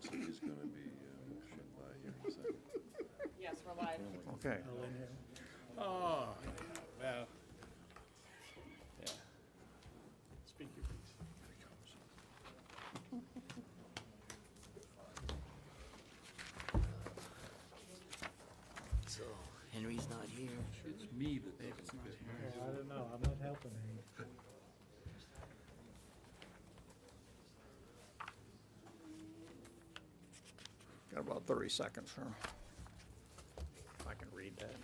so he's going to be motioned by here in a second. Yes, we're live. Okay. Oh, well, yeah. Speak your piece. So, Henry's not here. It's me that David's doesn't not fit. here. I don't know, I'm not helping him. Got about 30 seconds, sir. If I can read that.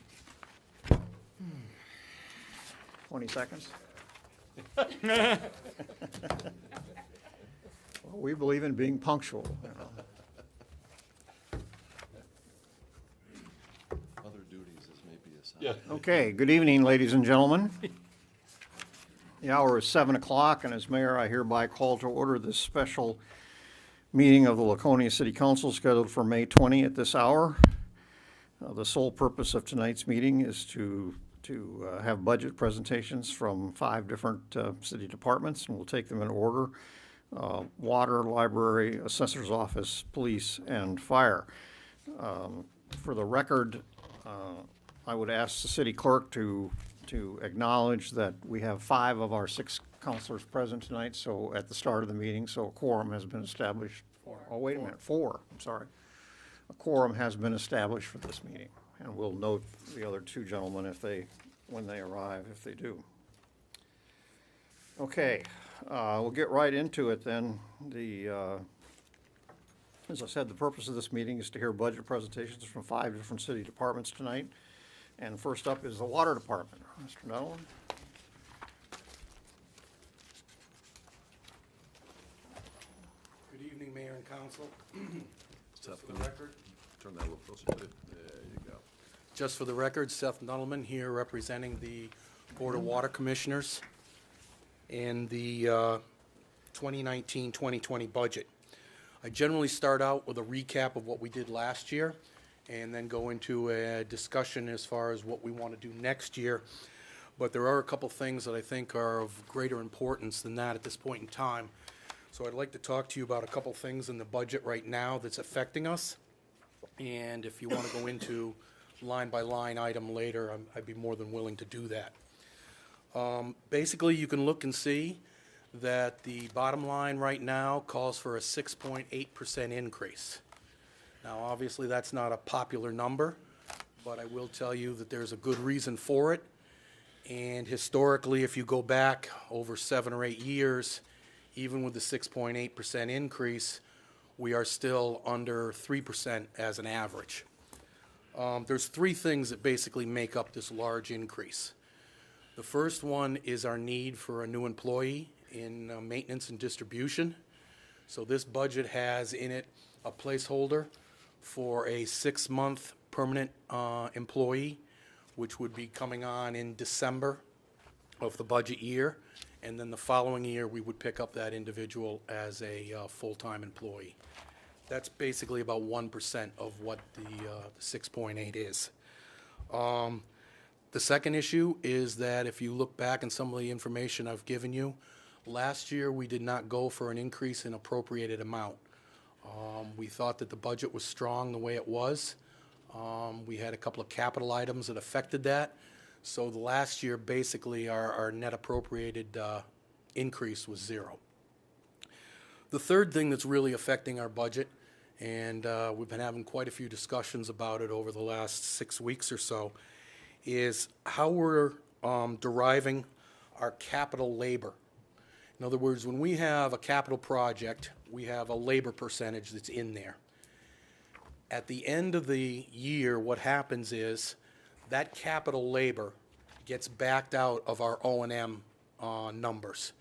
20 seconds? Well, we believe in being punctual, you know. Other duties as may be assigned. Okay, good evening, ladies and gentlemen. The hour is 7 o'clock, and as mayor, I hereby call to order this special meeting of the Laconia City Council scheduled for May 20 at this hour. The sole purpose of tonight's meeting is to have budget presentations from 5 different city departments, and we'll take them in order. Water, library, assessor's office, police, and fire. For the record, I would ask the city clerk to acknowledge that we have 5 of our 6 councilors present tonight, so at the start of the meeting, so a quorum has been established. Oh, wait a minute, 4, I'm sorry. A quorum has been established for this meeting, and we'll note the other 2 gentlemen when they arrive, if they do. Okay, we'll get right into it then. As I said, the purpose of this meeting is to hear budget presentations from 5 different city departments tonight. And first up is the water department. Mr. Nolan? Good evening, Mayor and Council. Seth, For can the you record, turn that a little closer to it? There you go. just for the record, Seth Nuttleman here representing the Board of Water Commissioners in the 2019-2020 budget. I generally start out with a recap of what we did last year and then go into a discussion as far as what we want to do next year. But there are a couple things that I think are of greater importance than that at this point in time. So I'd like to talk to you about a couple things in the budget right now that's affecting us. And if you want to go into line by line item later, I'd be more than willing to do that. Basically, you can look and see that the bottom line right now calls for a 6.8% increase. Now, obviously, that's not a popular number, but I will tell you that there's a good reason for it. And historically, if you go back over 7 or 8 years, even with the 6.8% increase, we are still under 3% as an average. There's 3 things that basically make up this large increase. The first one is our need for a new employee in maintenance and distribution. So this budget has in it a placeholder for a 6-month permanent employee, which would be coming on in December of the budget year. And then the following year, we would pick up that individual as a full-time employee. That's basically about 1% of what the 6.8 is. The second issue is that if you look back in some of the information I've given you, last year we did not go for an increase in appropriated amount. We thought that the budget was strong the way it was. We had a couple of capital items that affected that. So the last year, basically, our net appropriated increase was 0. The third thing that's really affecting our budget, and we've been having quite a few discussions about it over the last 6 weeks or so, is how we're deriving our capital labor. In other words, when we have a capital project, we have a labor percentage that's in there. At the end of the year, what happens is that capital labor gets backed out of our O&M numbers.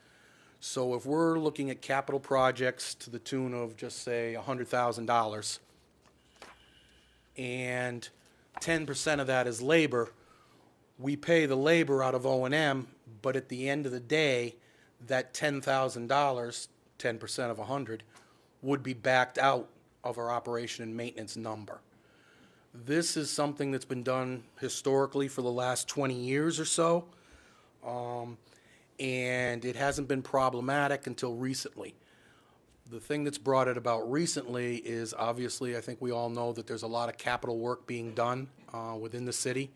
So if we're looking at capital projects to the tune of just say $100,000 and 10% of that is labor, we pay the labor out of O&M, but at the end of the day, that $10,000, 10% of 100, would be backed out of our operation and maintenance number. This is something that's been done historically for the last 20 years or so, and it hasn't been problematic until recently. The thing that's brought it about recently is obviously, I think we all know that there's a lot of capital work being done within the city,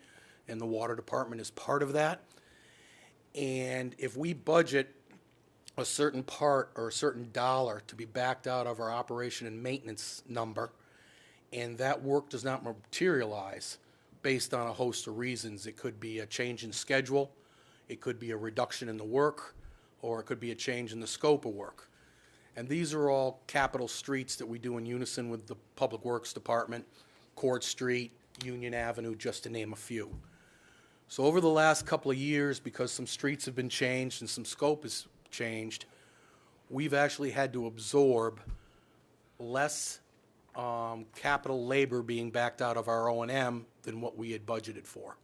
and the water department is part of that. And if we budget a certain part or a certain dollar to be backed out of our operation and maintenance number, and that work does not materialize based on a host of reasons. It could be a change in schedule, it could be a reduction in the work, or it could be a change in the scope of work. And these are all capital streets that we do in unison with the Public Works Department, Court Street, Union Avenue, just to name a few. So over the last couple of years, because some streets have been changed and some scope has changed, we've actually had to absorb less capital labor being backed out of our O&M than what we had budgeted for.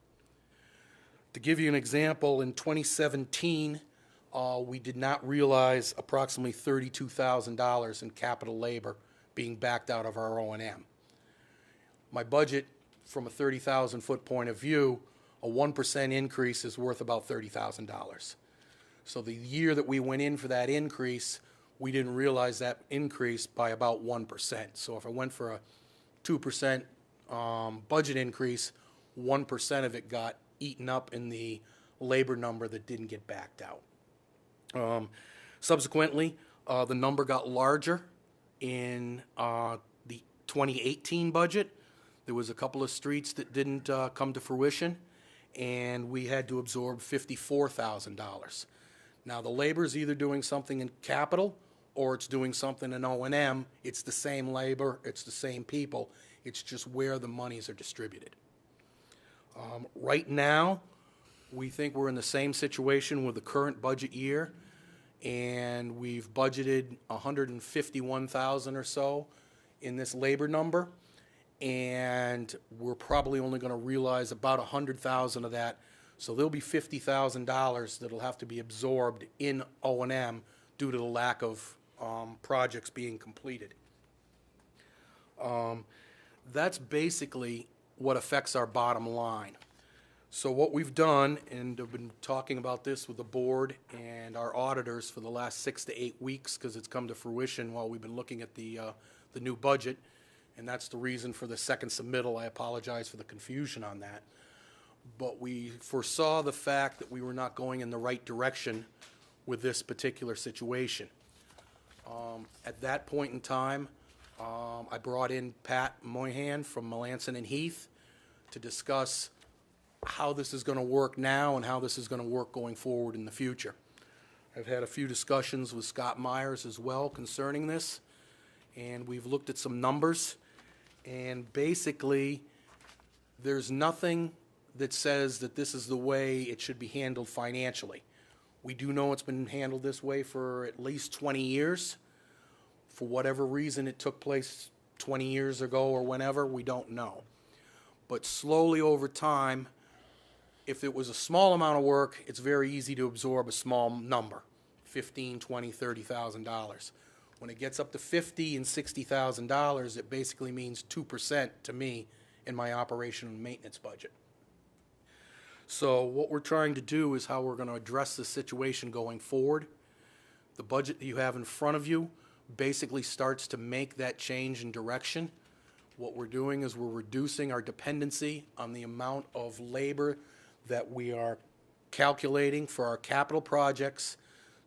To give you an example, in 2017, we did not realize approximately $32,000 in capital labor being backed out of our O&M. My budget, from a 30,000-foot point of view, a 1% increase is worth about $30,000. So the year that we went in for that increase, we didn't realize that increase by about 1%. So if I went for a 2% budget increase, 1% of it got eaten up in the labor number that didn't get backed out. Subsequently, the number got larger in the 2018 budget. There was a couple of streets that didn't come to fruition, and we had to absorb $54,000. Now, the labor is either doing something in capital or it's doing something in O&M. It's the same labor, it's the same people, it's just where the monies are distributed. Right now, we think we're in the same situation with the current budget year, and we've budgeted $151,000 or so in this labor number, and we're probably only going to realize about $100,000 of that. So there'll be $50,000 that'll have to be absorbed in O&M due to the lack of projects being completed. That's basically what affects our bottom line. So what we've done, and I've been talking about this with the board and our auditors for the last 6 to 8 weeks, because it's come to fruition while we've been looking at the new budget, and that's the reason for the second submittal. I apologize for the confusion on that. But we foresaw the fact that we were not going in the right direction with this particular situation. At that point in time, I brought in Pat Moynihan from Melanson and Heath to discuss how this is going to work now and how this is going to work going forward in the future. I've had a few discussions with Scott Myers as well concerning this, and we've looked at some numbers, and basically there's nothing that says that this is the way it should be handled financially. We do know it's been handled this way for at least 20 years. For whatever reason it took place 20 years ago or whenever, we don't know. But slowly over time, if it was a small amount of work, it's very easy to absorb a small number, $15,000, $20,000, $30,000. When it gets up to $50,000 and $60,000, it basically means 2% to me in my operation and maintenance budget. So what we're trying to do is how we're going to address this situation going forward. The budget that you have in front of you basically starts to make that change in direction. What we're doing is we're reducing our dependency on the amount of labor that we are calculating for our capital projects.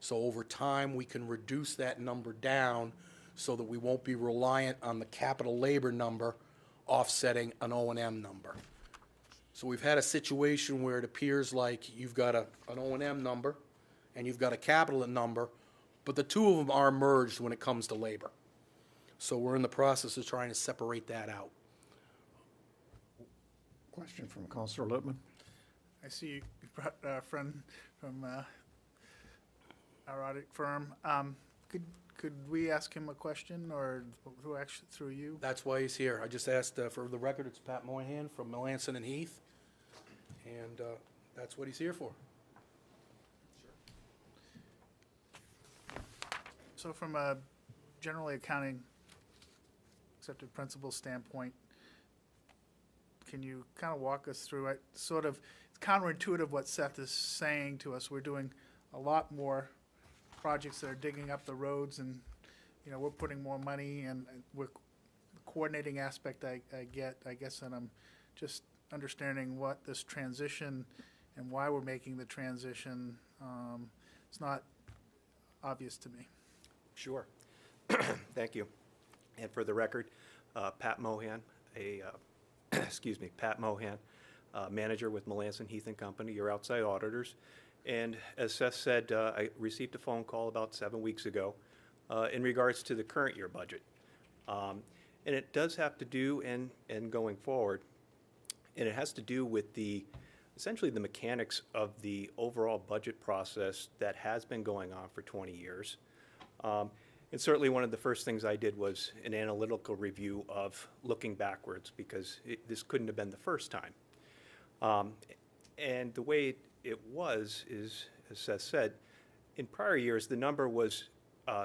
So over time, we can reduce that number down so that we won't be reliant on the capital labor number offsetting an O&M number. So we've had a situation where it appears like you've got an O&M number and you've got a capital number, but the two of them are merged when it comes to labor. So we're in the process of trying to separate that out. Question from Councilor Lippman. I see you brought a friend from our audit firm. Could we ask him a question, or who actually through you? That's why he's here. I just asked, for the record, it's Pat Moynihan from Melanson and Heath, and that's what he's here for. So from a generally accounting accepted principle standpoint, can you kind of walk us through it? Sort of, it's counterintuitive what Seth is saying to us. We're doing a lot more projects that are digging up the roads and you know, we're putting more money and we're, the coordinating aspect I get, I guess, and I'm just understanding what this transition and why we're making the transition, it's not obvious to me. Sure. Thank you. And for the record, Pat Mohan, excuse me, Pat Mohan, manager with Melanson Heath and Company, your outside auditors. And as Seth said, I received a phone call about 7 weeks ago in regards to the current year budget. And it does have to do, and going forward, and it has to do with essentially the mechanics of the overall budget process that has been going on for 20 years. And certainly one of the first things I did was an analytical review of looking backwards, because this couldn't have been the first time. And the way it was is, as Seth said, in prior years, the number was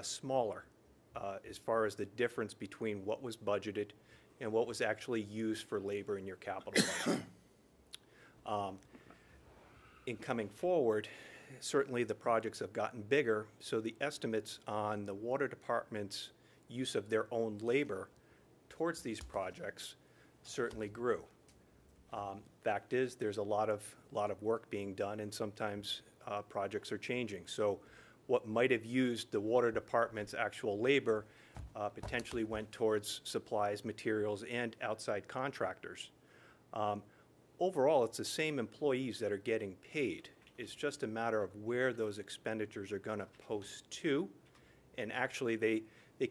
smaller as far as the difference between what was budgeted and what was actually used for labor in your capital budget. In coming forward, certainly the projects have gotten bigger, so the estimates on the water department's use of their own labor towards these projects certainly grew. Fact is, there's a lot of work being done, and sometimes projects are changing. So what might have used the water department's actual labor potentially went towards supplies, materials, and outside contractors. Overall, it's the same employees that are getting paid. It's just a matter of where those expenditures are going to post to, and actually they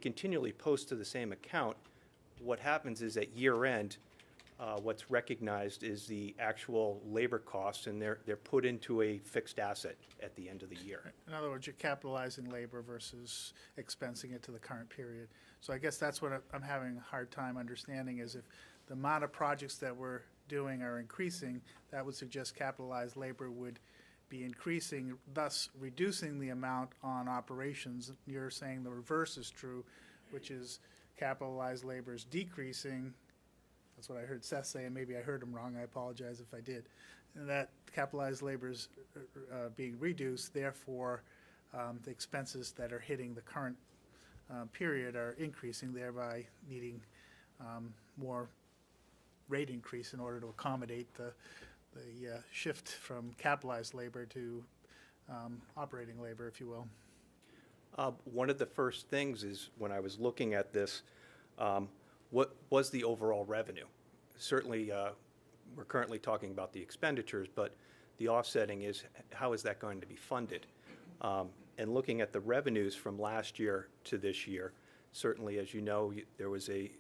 continually post to the same account. What happens is at year end, what's recognized is the actual labor costs, and they're put into a fixed asset at the end of the year. In other words, you're capitalizing labor versus expensing it to the current period. So I guess that's what I'm having a hard time understanding, is if the amount of projects that we're doing are increasing, that would suggest capitalized labor would be increasing, thus reducing the amount on operations. You're saying the reverse is true, which is capitalized labor is decreasing. That's what I heard Seth say, and maybe I heard him wrong. I apologize if I did. And that capitalized labor is being reduced, therefore the expenses that are hitting the current period are increasing, thereby needing more rate increase in order to accommodate the shift from capitalized labor to operating labor, if you will. One of the first things is, when I was looking at this, what was the overall revenue? Certainly, we're currently talking about the expenditures, but the offsetting is, how is that going to be funded? And looking at the revenues from last year to this year, certainly, as you know, there was a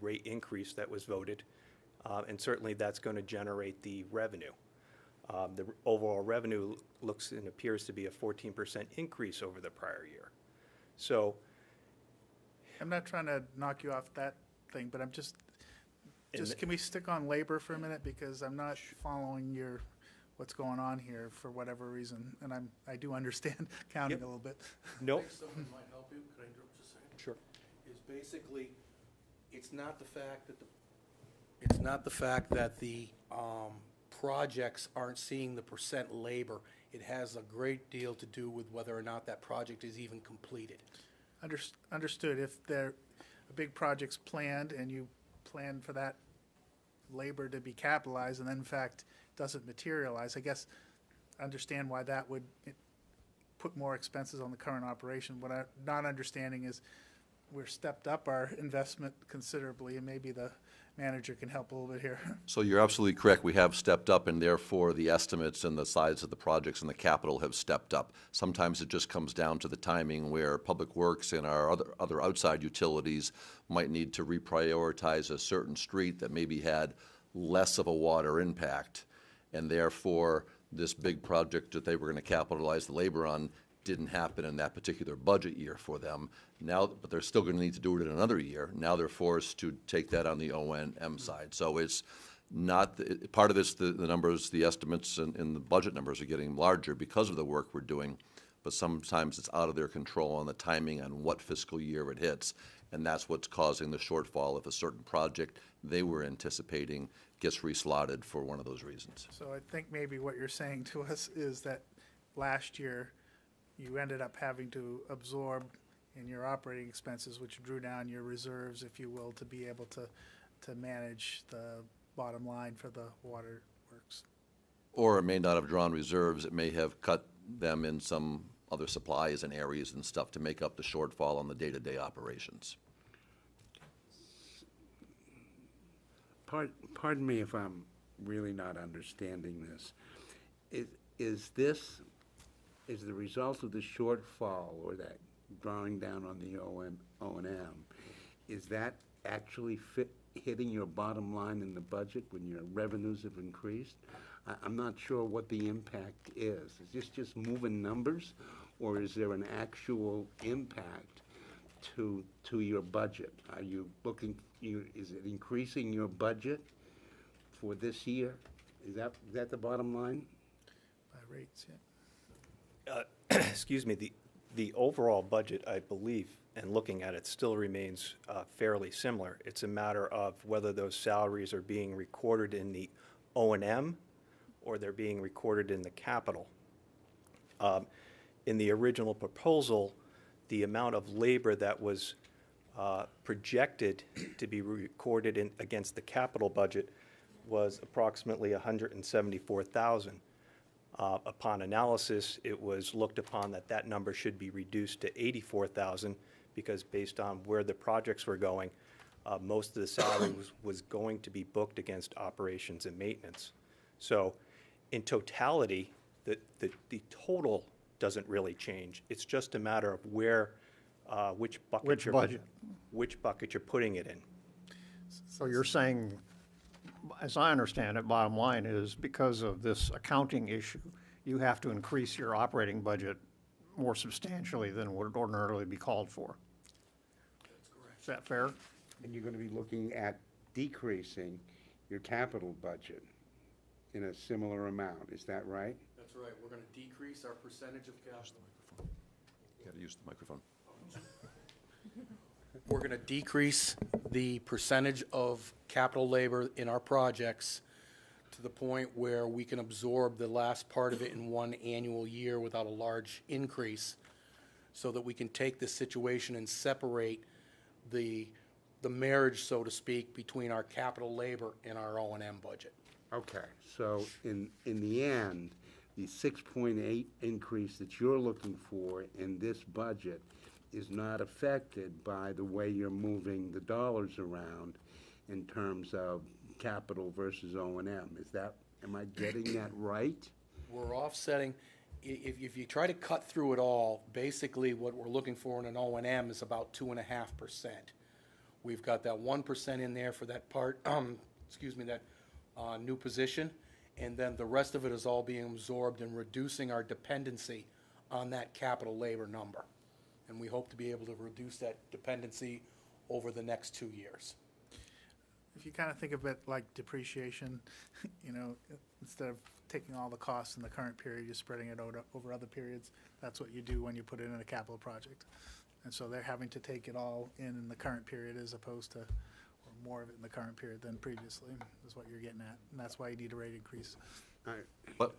rate increase that was voted, and certainly that's going to generate the revenue. The overall revenue looks and appears to be a 14% increase over the prior year. So I'm not trying to knock you off that thing, but I'm just can we stick on labor for a minute, because I'm not following what's going on here for whatever reason, and I do understand counting a little bit. Nope. I think something might help you. Could I interrupt just a second? Sure. Is basically, it's not the fact that the projects aren't seeing the percent labor. It has a great deal to do with whether or not that project is even completed. Understood. If a big project's planned and you plan for that labor to be capitalized and then in fact doesn't materialize, I guess understand why that would put more expenses on the current operation. What I'm not understanding is we've stepped up our investment considerably, and maybe the manager can help a little bit here. So you're absolutely correct. We have stepped up, and therefore the estimates and the size of the projects and the capital have stepped up. Sometimes it just comes down to the timing, where Public Works and our other outside utilities might need to reprioritize a certain street that maybe had less of a water impact, and therefore this big project that they were going to capitalize the labor on didn't happen in that particular budget year for them. Now, but they're still going to need to do it in another year. Now they're forced to take that on the O&M side. So it's not, part of it's the numbers, the estimates and the budget numbers are getting larger because of the work we're doing, but sometimes it's out of their control on the timing on what fiscal year it hits. And that's what's causing the shortfall if a certain project they were anticipating gets reslotted for one of those reasons. So I think maybe what you're saying to us is that last year you ended up having to absorb in your operating expenses, which drew down your reserves, if you will, to be able to manage the bottom line for the water works. Or it may not have drawn reserves, it may have cut them in some other supplies and areas and stuff to make up the shortfall on the day-to-day operations. Pardon me if I'm really not understanding this. Is this, is the result of the shortfall or that drawing down on the O&M, is that actually hitting your bottom line in the budget when your revenues have increased? I'm not sure what the impact is. Is this just moving numbers, or is there an actual impact to your budget? Are you looking, is it increasing your budget for this year? Is that the bottom line? By rates, yeah. Excuse me, the overall budget, I believe, and looking at it, still remains fairly similar. It's a matter of whether those salaries are being recorded in the O&M or they're being recorded in the capital. In the original proposal, the amount of labor that was projected to be recorded against the capital budget was approximately $174,000. Upon analysis, it was looked upon that that number should be reduced to $84,000 because based on where the projects were going, most of the salary was going to be booked against operations and maintenance. So in totality, the total doesn't really change. It's just a matter of where, which bucket Which budget? which bucket you're putting it in. So you're saying, as I understand it, bottom line is because of this accounting issue, you have to increase your operating budget more substantially than would ordinarily be called for. That's correct. Is that fair? And you're going to be looking at decreasing your capital budget in a similar amount, is that right? That's right. We're going to decrease our percentage of capital. You gotta use the microphone. We're going to decrease the percentage of capital labor in our projects to the point where we can absorb the last part of it in one annual year without a large increase, so that we can take this situation and separate the marriage, so to speak, between our capital labor and our O&M budget. Okay, so in the end, the 6.8 increase that you're looking for in this budget is not affected by the way you're moving the dollars around in terms of capital versus O&M. Am I getting that right? We're offsetting, if you try to cut through it all, basically what we're looking for in an O&M is about 2.5%. We've got that 1% in there for that part, that new position, and then the rest of it is all being absorbed and reducing our dependency on that capital labor number. And we hope to be able to reduce that dependency over the next 2 years. If you kind of think of it like depreciation, instead of taking all the costs in the current period, you're spreading it over other periods. That's what you do when you put it in a capital project. And so they're having to take it all in the current period as opposed to, or more of it in the current period than previously, is what you're getting at. And that's why you need a rate increase. But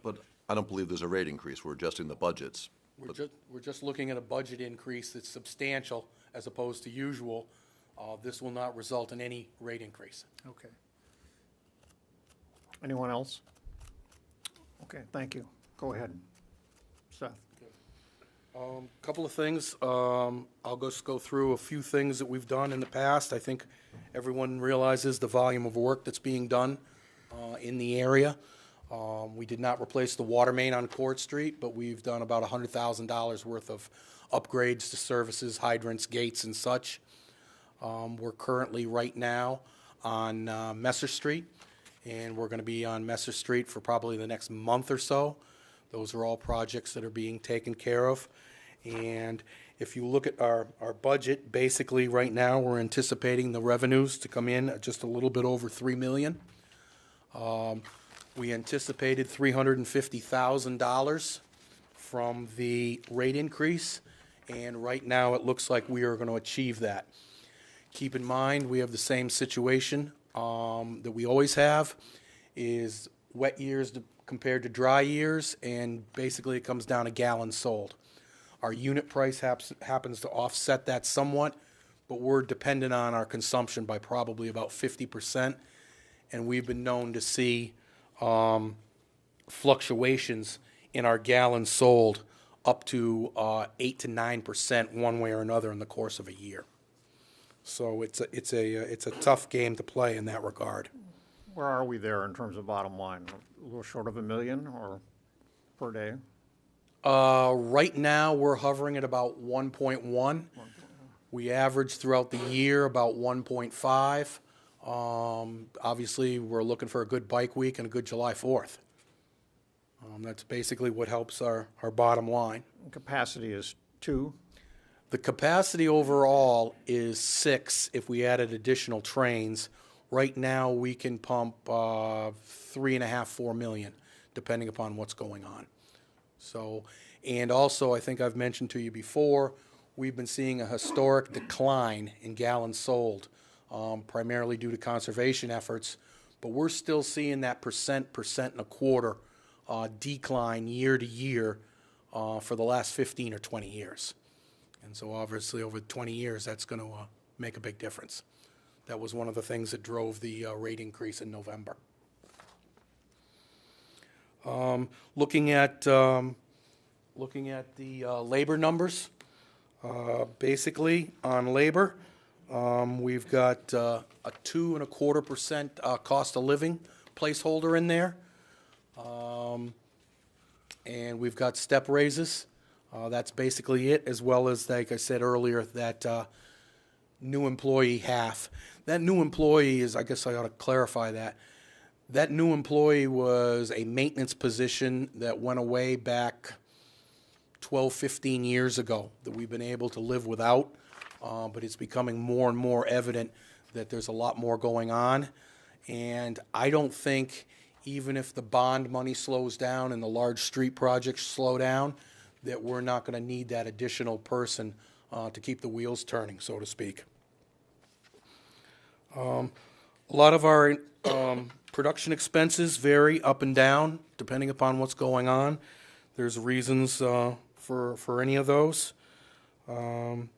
I don't believe there's a rate increase. We're adjusting the budgets. We're just looking at a budget increase that's substantial as opposed to usual. This will not result in any rate increase. Okay. Anyone else? Okay, thank you. Go ahead, Seth. Couple of things. I'll just go through a few things that we've done in the past. I think everyone realizes the volume of work that's being done in the area. We did not replace the water main on Court Street, but we've done about $100,000 worth of upgrades to services, hydrants, gates, and such. We're currently right now on Messer Street, and we're going to be on Messer Street for probably the next month or so. Those are all projects that are being taken care of. And if you look at our budget, basically right now we're anticipating the revenues to come in at just a little bit over $3 million. We anticipated $350,000 from the rate increase, and right now it looks like we are going to achieve that. Keep in mind, we have the same situation that we always have, is wet years compared to dry years, and basically it comes down to gallons sold. Our unit price happens to offset that somewhat, but we're dependent on our consumption by probably about 50%. And we've been known to see fluctuations in our gallons sold up to 8 to 9% one way or another in the course of a year. So it's a tough game to play in that regard. Where are we there in terms of bottom line? A little short of $1 million or per day? Right now, we're hovering at about 1.1. We average throughout the year about 1.5. Obviously, we're looking for a good bike week and a good July 4th. That's basically what helps our bottom line. Capacity is 2. The capacity overall is 6 if we added additional trains. Right now, we can pump 3.5, 4 million, depending upon what's going on. So, and also, I think I've mentioned to you before, we've been seeing a historic decline in gallons sold, primarily due to conservation efforts, but we're still seeing that percent and a quarter decline year to year for the last 15 or 20 years. And so obviously over 20 years, that's going to make a big difference. That was one of the things that drove the rate increase in November. Looking at the labor numbers, basically on labor, we've got a 2.25% cost of living placeholder in there. And we've got step raises. That's basically it, as well as, like I said earlier, that new employee half. That new employee is, I guess I ought to clarify that. That new employee was a maintenance position that went away back 12, 15 years ago that we've been able to live without, but it's becoming more and more evident that there's a lot more going on. And I don't think, even if the bond money slows down and the large street projects slow down, that we're not going to need that additional person to keep the wheels turning, so to speak. A lot of our production expenses vary up and down depending upon what's going on. There's reasons for any of those, and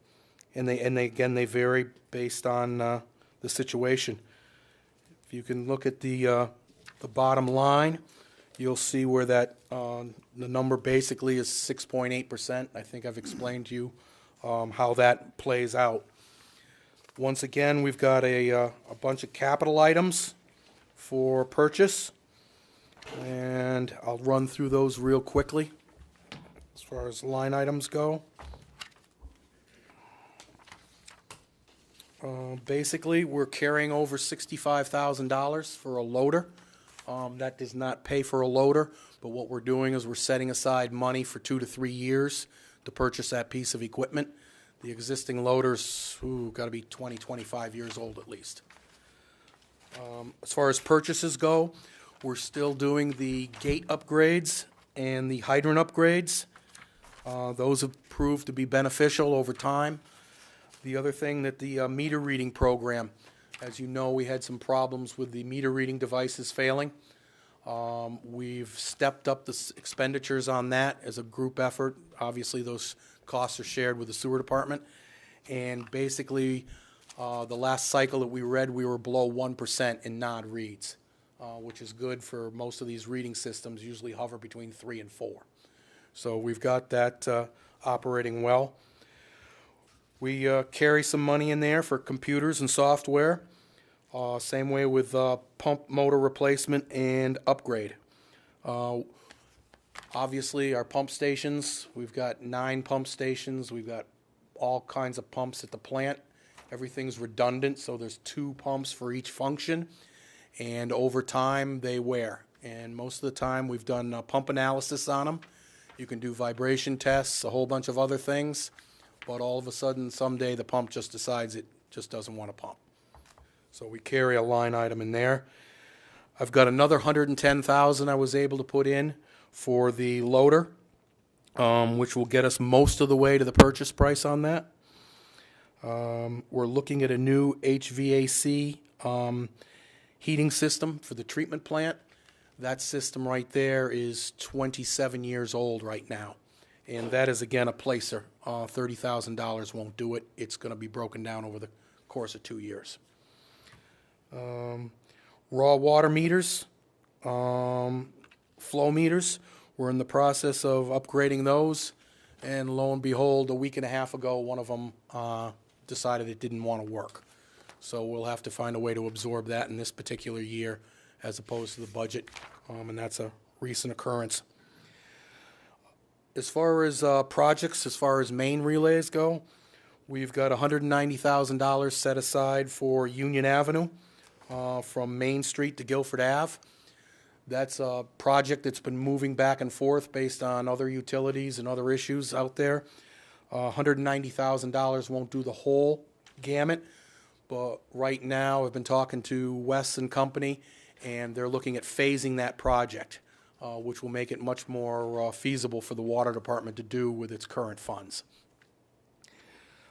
they vary based on the situation. If you can look at the bottom line, you'll see where that the number basically is 6.8%. I think I've explained to you how that plays out. Once again, we've got a bunch of capital items for purchase, and I'll run through those real quickly as far as line items go. Basically, we're carrying over $65,000 for a loader. That does not pay for a loader, but what we're doing is we're setting aside money for 2 to 3 years to purchase that piece of equipment. The existing loader's got to be 20, 25 years old at least. As far as purchases go, we're still doing the gate upgrades and the hydrant upgrades. Those have proved to be beneficial over time. The other thing that the meter reading program, as you know, we had some problems with the meter reading devices failing. We've stepped up the expenditures on that as a group effort. Obviously, those costs are shared with the sewer department. And basically, the last cycle that we read, we were below 1% in non-reads, which is good for most of these reading systems, usually hover between 3 and 4. So we've got that operating well. We carry some money in there for computers and software. Same way with pump motor replacement and upgrade. Obviously, our pump stations, we've got 9 pump stations. We've got all kinds of pumps at the plant. Everything's redundant, so there's 2 pumps for each function. And over time, they wear. And most of the time, we've done pump analysis on them. You can do vibration tests, a whole bunch of other things. But all of a sudden, someday, the pump just decides it just doesn't want to pump. So we carry a line item in there. I've got another $110,000 I was able to put in for the loader, which will get us most of the way to the purchase price on that. We're looking at a new HVAC heating system for the treatment plant. That system right there is 27 years old right now, And that is, again, a placer. $30,000 won't do it. It's going to be broken down over the course of 2 years. Raw water meters, flow meters, we're in the process of upgrading those. And lo and behold, a week and a half ago, one of them decided it didn't want to work. So we'll have to find a way to absorb that in this particular year as opposed to the budget, and that's a recent occurrence. As far as projects, as far as main relays go, we've got $190,000 set aside for Union Avenue from Main Street to Guilford Ave. That's a project that's been moving back and forth based on other utilities and other issues out there. $190,000 won't do the whole gamut, but right now I've been talking to Wes and company, and they're looking at phasing that project, which will make it much more feasible for the water department to do with its current funds.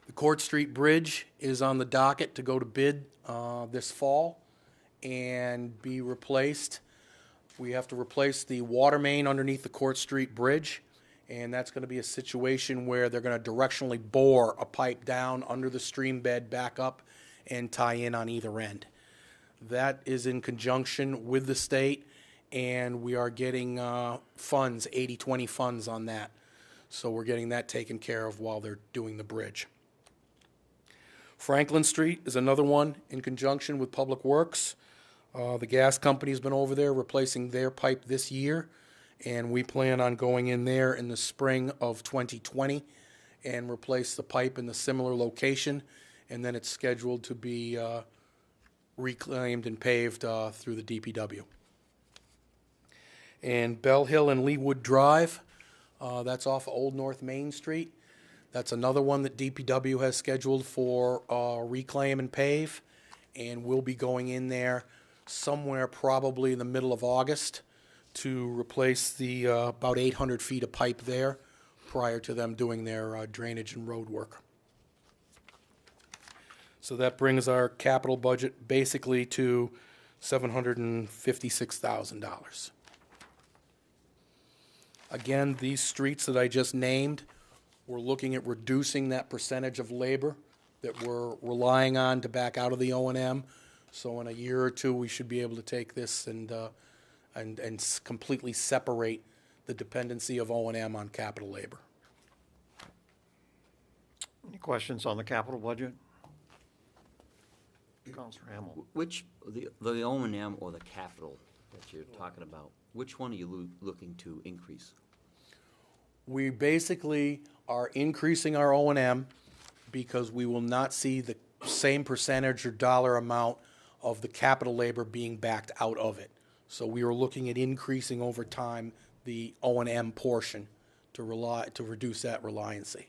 The Court Street Bridge is on the docket to go to bid this fall and be replaced. We have to replace the water main underneath the Court Street Bridge, and that's going to be a situation where they're going to directionally bore a pipe down under the stream bed back up and tie in on either end. That is in conjunction with the state, and we are getting funds, 80-20 funds on that. So we're getting that taken care of while they're doing the bridge. Franklin Street is another one in conjunction with Public Works. The gas company's been over there replacing their pipe this year, and we plan on going in there in the spring of 2020 and replace the pipe in the similar location, and then it's scheduled to be reclaimed and paved through the DPW. And Bell Hill and Leewood Drive, that's off of Old North Main Street. That's another one that DPW has scheduled for reclaim and pave, and we'll be going in there somewhere probably in the middle of August to replace the about 800 feet of pipe there prior to them doing their drainage and road work. So that brings our capital budget basically to $756,000. Again, these streets that I just named, we're looking at reducing that percentage of labor that we're relying on to back out of the O&M. So in a year or two, we should be able to take this and completely separate the dependency of O&M on capital labor. Any questions on the capital budget? Counselor Hamel. Which, the O&M or the capital that you're talking about, which one are you looking to increase? We basically are increasing our O&M because we will not see the same percentage or dollar amount of the capital labor being backed out of it. So we are looking at increasing over time the O&M portion to reduce that reliancy.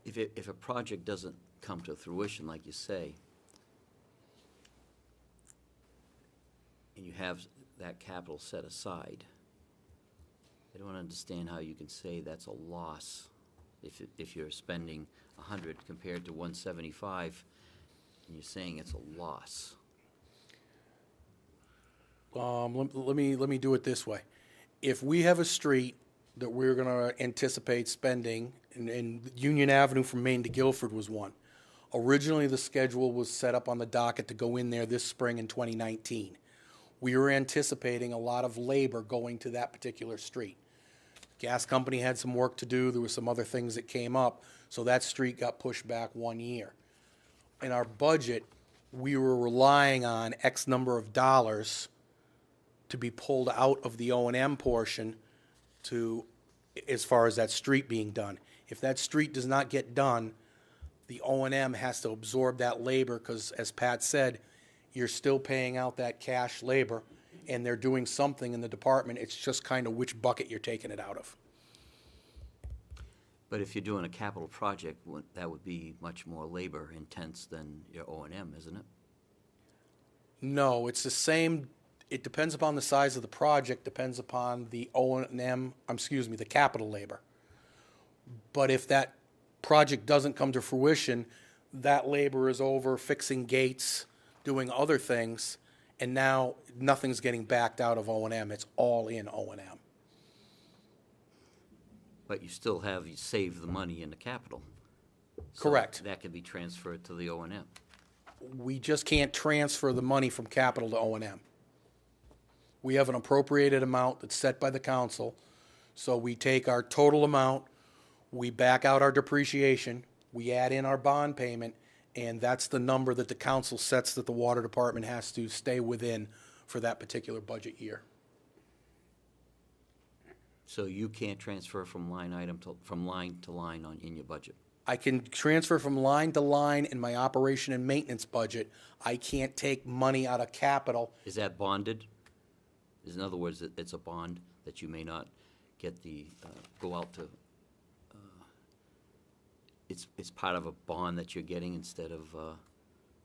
If a project doesn't come to fruition, like you say, and you have that capital set aside, I don't understand how you can say that's a loss if you're spending 100 compared to 175, and you're saying it's a loss. Let me do it this way. If we have a street that we're going to anticipate spending, and Union Avenue from Maine to Guilford was one. Originally, the schedule was set up on the docket to go in there this spring in 2019. We were anticipating a lot of labor going to that particular street. Gas company had some work to do. There were some other things that came up, so that street got pushed back 1 year. In our budget, we were relying on X number of dollars to be pulled out of the O&M portion to, as far as that street being done. If that street does not get done, the O&M has to absorb that labor because, as Pat said, you're still paying out that cash labor, and they're doing something in the department. It's just kind of which bucket you're taking it out of. But if you're doing a capital project, that would be much more labor intense than your O&M, isn't it? No, it's the same. It depends upon the size of the project, depends upon the the capital labor. But if that project doesn't come to fruition, that labor is over fixing gates, doing other things, and now nothing's getting backed out of O&M. It's all in O&M. But you still have, you save the money in the capital. So Correct. that can be transferred to the O&M. We just can't transfer the money from capital to O&M. We have an appropriated amount that's set by the council, so we take our total amount, we back out our depreciation, we add in our bond payment, and that's the number that the council sets that the water department has to stay within for that particular budget year. So you can't transfer from line to line in your budget. I can transfer from line to line in my operation and maintenance budget. I can't take money out of capital. Is that bonded? In other words, it's a bond that you may not get go out to, it's part of a bond that you're getting instead of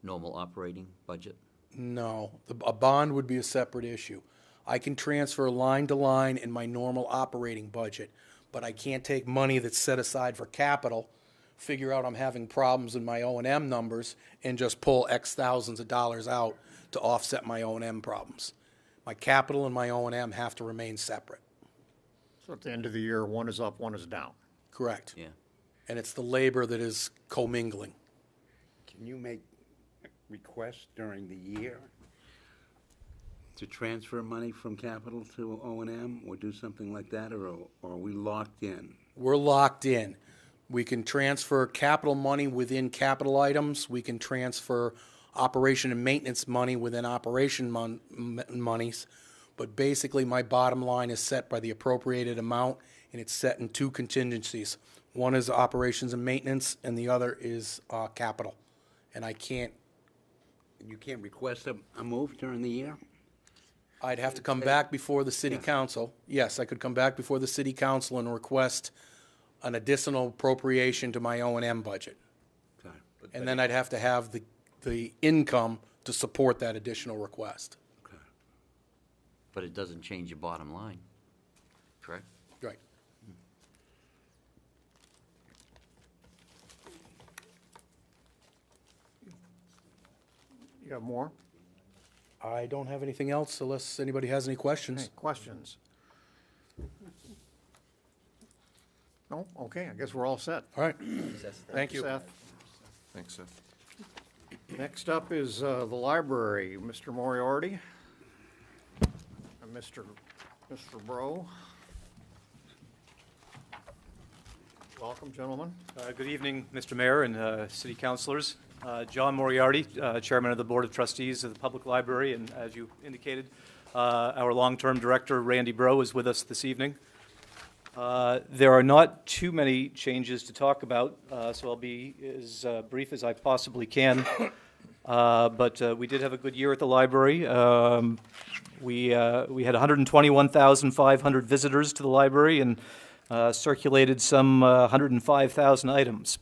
normal operating budget? No, a bond would be a separate issue. I can transfer line to line in my normal operating budget, but I can't take money that's set aside for capital, figure out I'm having problems in my O&M numbers, and just pull X thousands of dollars out to offset my O&M problems. My capital and my O&M have to remain separate. So at the end of the year, one is up, one is down. Correct. Yeah. And it's the labor that is commingling. Can you make requests during the year to transfer money from capital to O&M or do something like that, or are we locked in? We're locked in. We can transfer capital money within capital items. We can transfer operation and maintenance money within operation monies. But basically, my bottom line is set by the appropriated amount, and it's set in two contingencies. One is operations and maintenance, and the other is capital. And You can't request a move during the year? I'd have to come back before the city council. Yes, I could come back before the city council and request an additional appropriation to my O&M budget. Okay. And then I'd have to have the income to support that additional request. Okay. But it doesn't change your bottom line, correct? Right. You have more? I don't have anything else unless anybody has any questions. Any questions? No? Okay, I guess we're all set. All right. Thank you. Seth. Thanks, Seth. Next up is the library, Mr. Moriarty. And Mr. Bro. Welcome, gentlemen. Good evening, Mr. Mayor and city councilors. John Moriarty, Chairman of the Board of Trustees of the Public Library, and as you indicated, our long-term director, Randy Bro, is with us this evening. There are not too many changes to talk about, so I'll be as brief as I possibly can. But we did have a good year at the library. We had 121,500 visitors to the library and circulated some 105,000 items.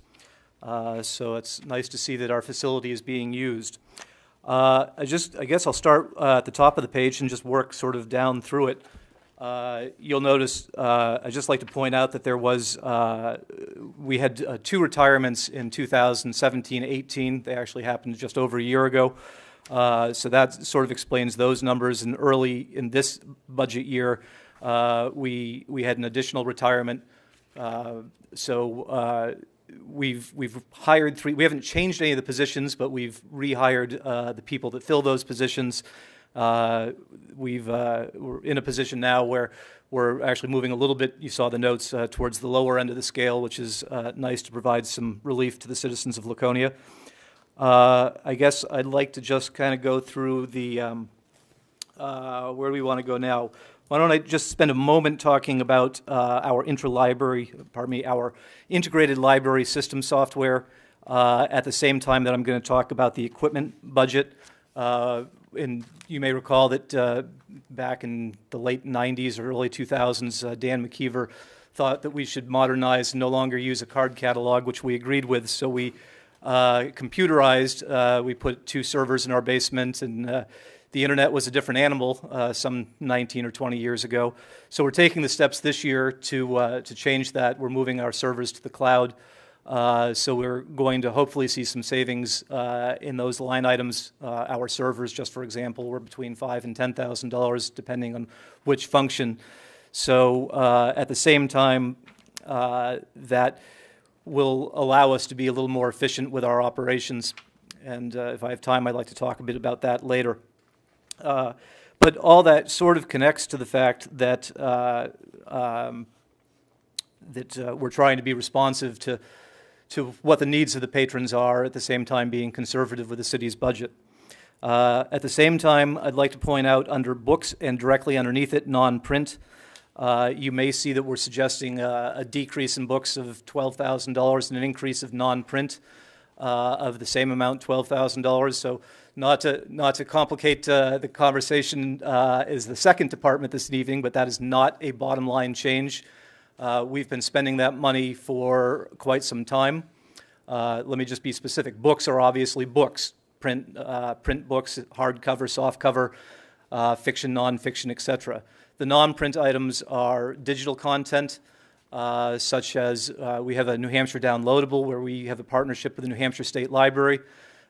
So it's nice to see that our facility is being used. I guess I'll start at the top of the page and just work sort of down through it. You'll notice, I'd just like to point out that there was, we had 2 retirements in 2017-18. They actually happened just over a year ago. So that sort of explains those numbers. And early in this budget year, we had an additional retirement. We've hired 3. We haven't changed any of the positions, but we've rehired the people that fill those positions. We're in a position now where we're actually moving a little bit, you saw the notes, towards the lower end of the scale, which is nice to provide some relief to the citizens of Laconia. I guess I'd like to just kind of go through the, where do we want to go now? Why don't I just spend a moment talking about our our integrated library system software at the same time that I'm going to talk about the equipment budget. And you may recall that back in the late 90s or early 2000s, Dan McKeever thought that we should modernize and no longer use a card catalog, which we agreed with. So we computerized. We put 2 servers in our basement, and the internet was a different animal some 19 or 20 years ago. So we're taking the steps this year to change that. We're moving our servers to the cloud. So we're going to hopefully see some savings in those line items. Our servers, just for example, were between $5,000 and $10,000, depending on which function. So at the same time, that will allow us to be a little more efficient with our operations. And if I have time, I'd like to talk a bit about that later. But all that sort of connects to the fact that we're trying to be responsive to what the needs of the patrons are, at the same time being conservative with the city's budget. At the same time, I'd like to point out under books and directly underneath it, non-print, you may see that we're suggesting a decrease in books of $12,000 and an increase of non-print of the same amount, $12,000. So not to complicate the conversation is the second department this evening, but that is not a bottom line change. We've been spending that money for quite some time. Let me just be specific. Books are obviously books. Print books, hardcover, softcover, fiction, nonfiction, etc. The non-print items are digital content, such as we have a New Hampshire downloadable where we have a partnership with the New Hampshire State Library.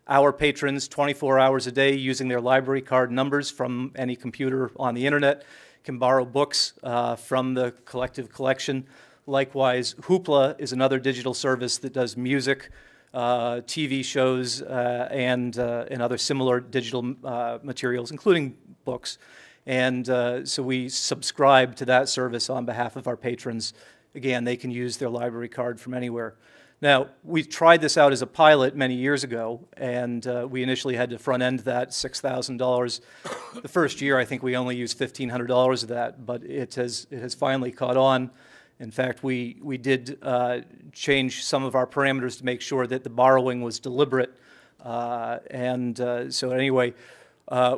Our patrons, 24 hours a day, using their library card numbers from any computer on the internet, can borrow books from the collective collection. Likewise, Hoopla is another digital service that does music, TV shows, and other similar digital materials, including books. And so we subscribe to that service on behalf of our patrons. Again, they can use their library card from anywhere. Now, we tried this out as a pilot many years ago, and we initially had to front-end that $6,000. The first year, I think we only used $1,500 of that, but it has finally caught on. In fact, we did change some of our parameters to make sure that the borrowing was deliberate. So anyway,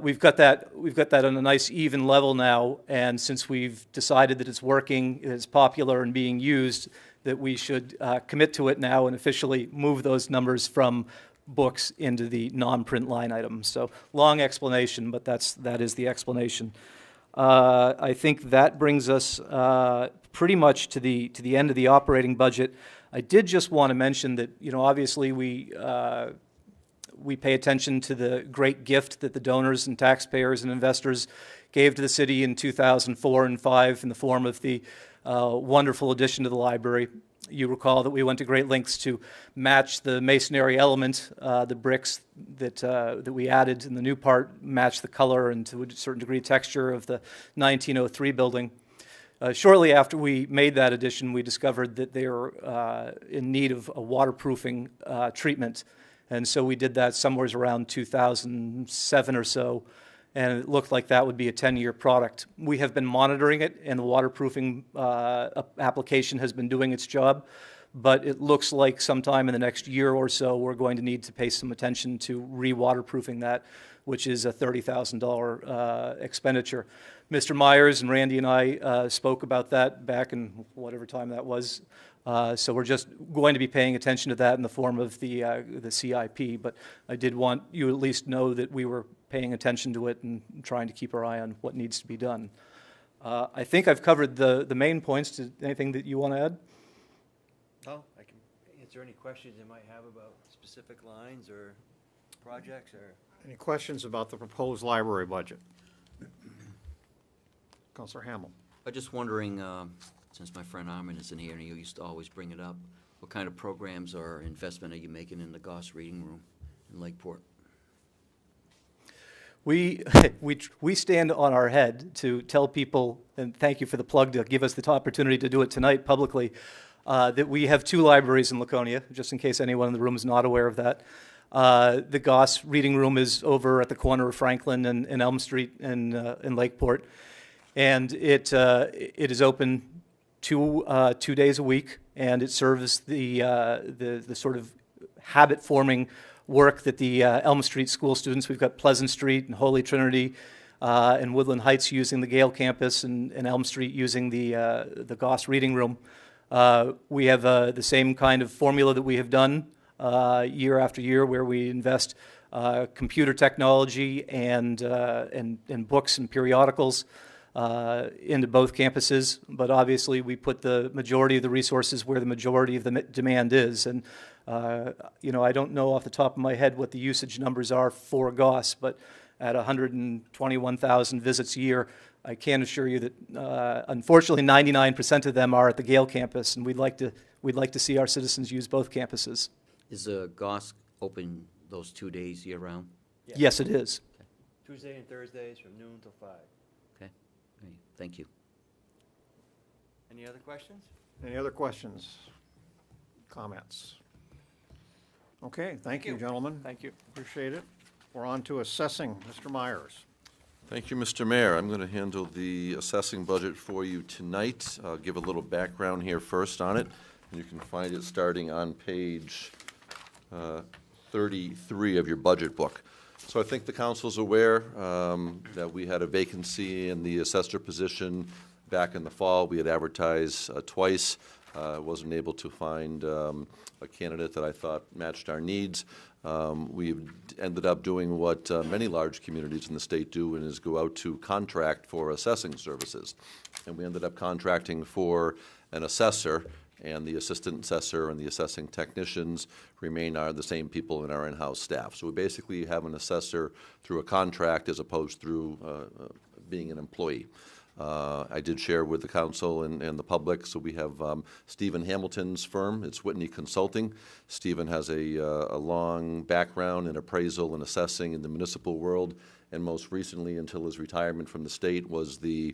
we've got that on a nice even level now, and since we've decided that it's working, it's popular and being used, that we should commit to it now and officially move those numbers from books into the non-print line items. So long explanation, but that is the explanation. I think that brings us pretty much to the end of the operating budget. I did just want to mention that, obviously we pay attention to the great gift that the donors and taxpayers and investors gave to the city in 2004 and 2005 in the form of the wonderful addition to the library. You recall that we went to great lengths to match the masonry element, the bricks that we added in the new part, match the color and to a certain degree texture of the 1903 building. Shortly after we made that addition, we discovered that they were in need of a waterproofing treatment. And so we did that somewhere around 2007 or so, and it looked like that would be a 10-year product. We have been monitoring it, and the waterproofing application has been doing its job, but it looks like sometime in the next year or so we're going to need to pay some attention to re-waterproofing that, which is a $30,000 expenditure. Mr. Myers and Randy and I spoke about that back in whatever time that was. So we're just going to be paying attention to that in the form of the CIP, but I did want you to at least know that we were paying attention to it and trying to keep our eye on what needs to be done. I think I've covered the main points. Anything that you want to add? No, I can answer any questions you might have about specific lines or projects or. Any questions about the proposed library budget? Councilor Hamel. I'm just wondering, since my friend Armin isn't here and he used to always bring it up, what kind of programs or investment are you making in the Goss Reading Room in Lakeport? We stand on our head to tell people, and thank you for the plug to give us the opportunity to do it tonight publicly, that we have two libraries in Laconia, just in case anyone in the room is not aware of that. The Goss Reading Room is over at the corner of Franklin and Elm Street in Lakeport, and it is open 2 days a week, and it serves the sort of habit-forming work that the Elm Street school students, we've got Pleasant Street and Holy Trinity and Woodland Heights using the Gale campus and Elm Street using the Goss Reading Room. We have the same kind of formula that we have done year after year, where we invest computer technology and books and periodicals into both campuses, but obviously we put the majority of the resources where the majority of the demand is. And, I don't know off the top of my head what the usage numbers are for Goss, but at 121,000 visits a year, I can assure you that unfortunately 99% of them are at the Gale campus, and we'd like to see our citizens use both campuses. Is Goss open those 2 days year-round? Yeah. Yes, it is. Tuesday and Thursdays from noon till 5. Okay, great, thank you. Any other questions? Any other questions, comments? Okay, thank you, you. gentlemen. Thank you. Appreciate it. We're on to assessing. Mr. Myers. Thank you, Mr. Mayor. I'm going to handle the assessing budget for you tonight. I'll give a little background here first on it. You can find it starting on page 33 of your budget book. So I think the council's aware that we had a vacancy in the assessor position back in the fall. We had advertised twice. Wasn't able to find a candidate that I thought matched our needs. We've ended up doing what many large communities in the state do, and is go out to contract for assessing services. And we ended up contracting for an assessor, and the assistant assessor and the assessing technicians remain the same people in our in-house staff. So we basically have an assessor through a contract as opposed through being an employee. I did share with the council and the public, so we have Stephen Hamilton's firm. It's Whitney Consulting. Stephen has a long background in appraisal and assessing in the municipal world, and most recently, until his retirement from the state, was the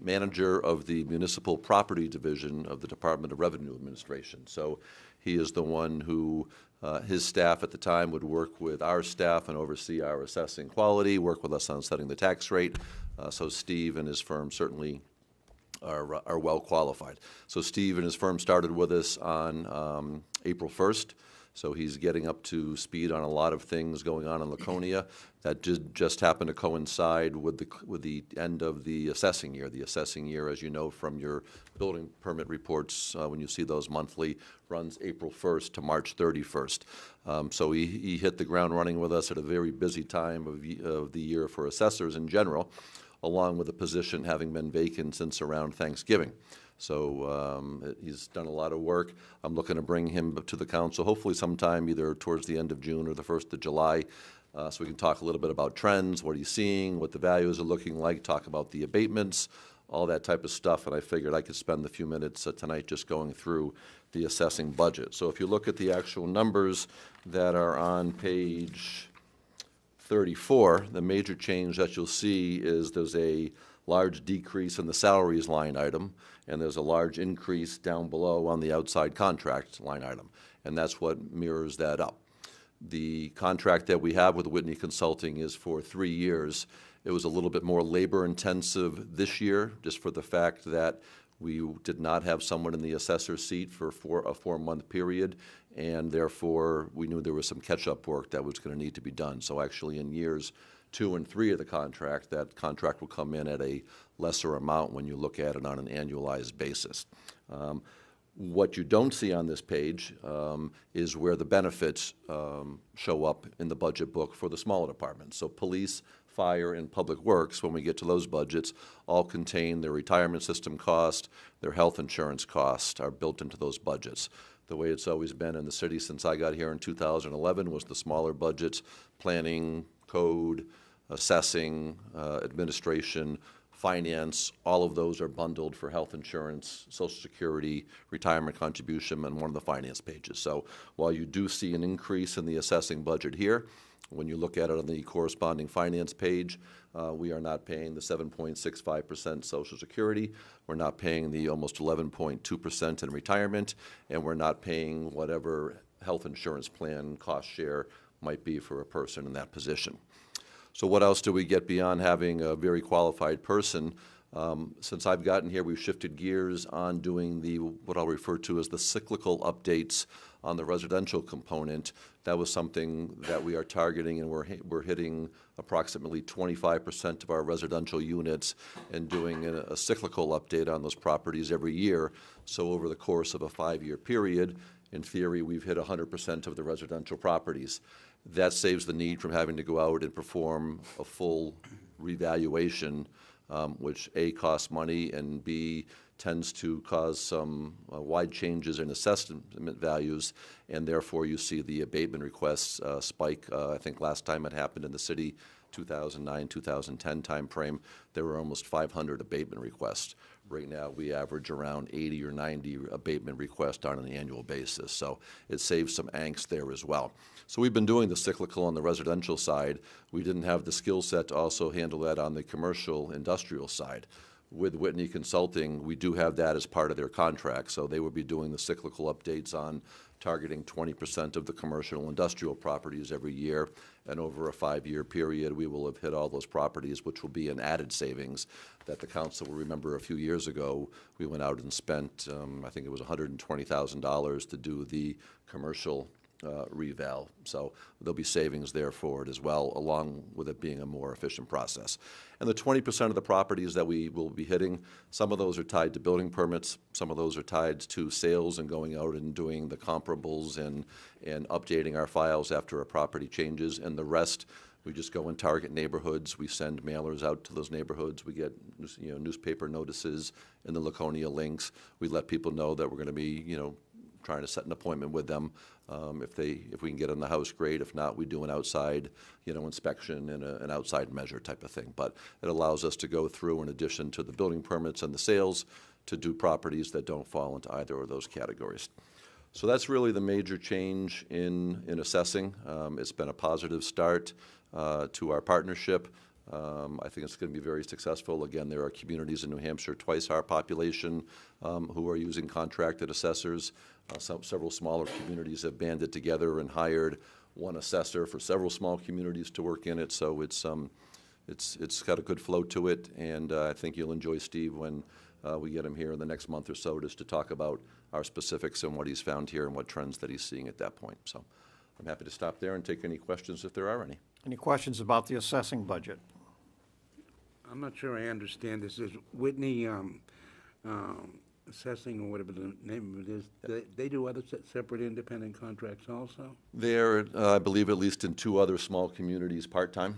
manager of the municipal property division of the Department of Revenue Administration. So he is the one who, his staff at the time would work with our staff and oversee our assessing quality, work with us on setting the tax rate. So Steve and his firm certainly are well qualified. So Steve and his firm started with us on April 1st. So he's getting up to speed on a lot of things going on in Laconia. That just happened to coincide with the end of the assessing year. The assessing year, as you know from your building permit reports, when you see those monthly, runs April 1st to March 31st. So he hit the ground running with us at a very busy time of the year for assessors in general, along with the position having been vacant since around Thanksgiving. So he's done a lot of work. I'm looking to bring him to the council hopefully sometime either towards the end of June or the 1st of July, so we can talk a little bit about trends, what he's seeing, what the values are looking like, talk about the abatements, all that type of stuff. And I figured I could spend a few minutes tonight just going through the assessing budget. So if you look at the actual numbers that are on page 34, the major change that you'll see is there's a large decrease in the salaries line item, and there's a large increase down below on the outside contract line item, and that's what mirrors that up. The contract that we have with Whitney Consulting is for 3 years. It was a little bit more labor-intensive this year, just for the fact that we did not have someone in the assessor seat for a 4-month period, and therefore we knew there was some catch-up work that was going to need to be done. So actually in years 2 and 3 of the contract, that contract will come in at a lesser amount when you look at it on an annualized basis. What you don't see on this page is where the benefits show up in the budget book for the smaller departments. So police, fire, and public works, when we get to those budgets, all contain their retirement system cost, their health insurance costs are built into those budgets. The way it's always been in the city since I got here in 2011 was the smaller budgets, planning, code, assessing, administration, finance, all of those are bundled for health insurance, Social Security, retirement contribution, and one of the finance pages. So while you do see an increase in the assessing budget here, when you look at it on the corresponding finance page, we are not paying the 7.65% Social Security, we're not paying the almost 11.2% in retirement, and we're not paying whatever health insurance plan cost share might be for a person in that position. So what else do we get beyond having a very qualified person? Since I've gotten here, we've shifted gears on doing what I'll refer to as the cyclical updates on the residential component. That was something that we are targeting, and we're hitting approximately 25% of our residential units and doing a cyclical update on those properties every year. So over the course of a 5-year period, in theory, we've hit 100% of the residential properties. That saves the need from having to go out and perform a full revaluation which A, costs money, and B, tends to cause some wide changes in assessment values, and therefore you see the abatement requests spike. I think last time it happened in the city, 2009, 2010 timeframe, there were almost 500 abatement requests. Right now, we average around 80 or 90 abatement requests on an annual basis, so it saves some angst there as well. So we've been doing the cyclical on the residential side. We didn't have the skill set to also handle that on the commercial industrial side. With Whitney Consulting, we do have that as part of their contract, so they will be doing the cyclical updates on targeting 20% of the commercial industrial properties every year, and over a 5-year period, we will have hit all those properties, which will be an added savings that the council will remember a few years ago. We went out and spent, I think it was $120,000 to do the commercial reval. So there'll be savings there for it as well, along with it being a more efficient process. And the 20% of the properties that we will be hitting, some of those are tied to building permits, some of those are tied to sales and going out and doing the comparables and updating our files after a property changes, and the rest, we just go and target neighborhoods. We send mailers out to those neighborhoods. We get newspaper notices in the Laconia links. We let people know that we're going to be trying to set an appointment with them. If we can get in the house, great. If not, we do an outside, inspection and an outside measure type of thing. But it allows us to go through, in addition to the building permits and the sales, to do properties that don't fall into either of those categories. So that's really the major change in assessing. It's been a positive start to our partnership. I think it's going to be very successful. Again, there are communities in New Hampshire, twice our population, who are using contracted assessors. Several smaller communities have banded together and hired one assessor for several small communities to work in it. So it's got a good flow to it, and I think you'll enjoy Steve when we get him here in the next month or so, just to talk about our specifics and what he's found here and what trends that he's seeing at that point. So I'm happy to stop there and take any questions if there are any. Any questions about the assessing budget? I'm not sure I understand this. Is Whitney Assessing, or whatever the name of it is, they do other separate independent contracts also? They're, I believe, at least in 2 other small communities, part-time.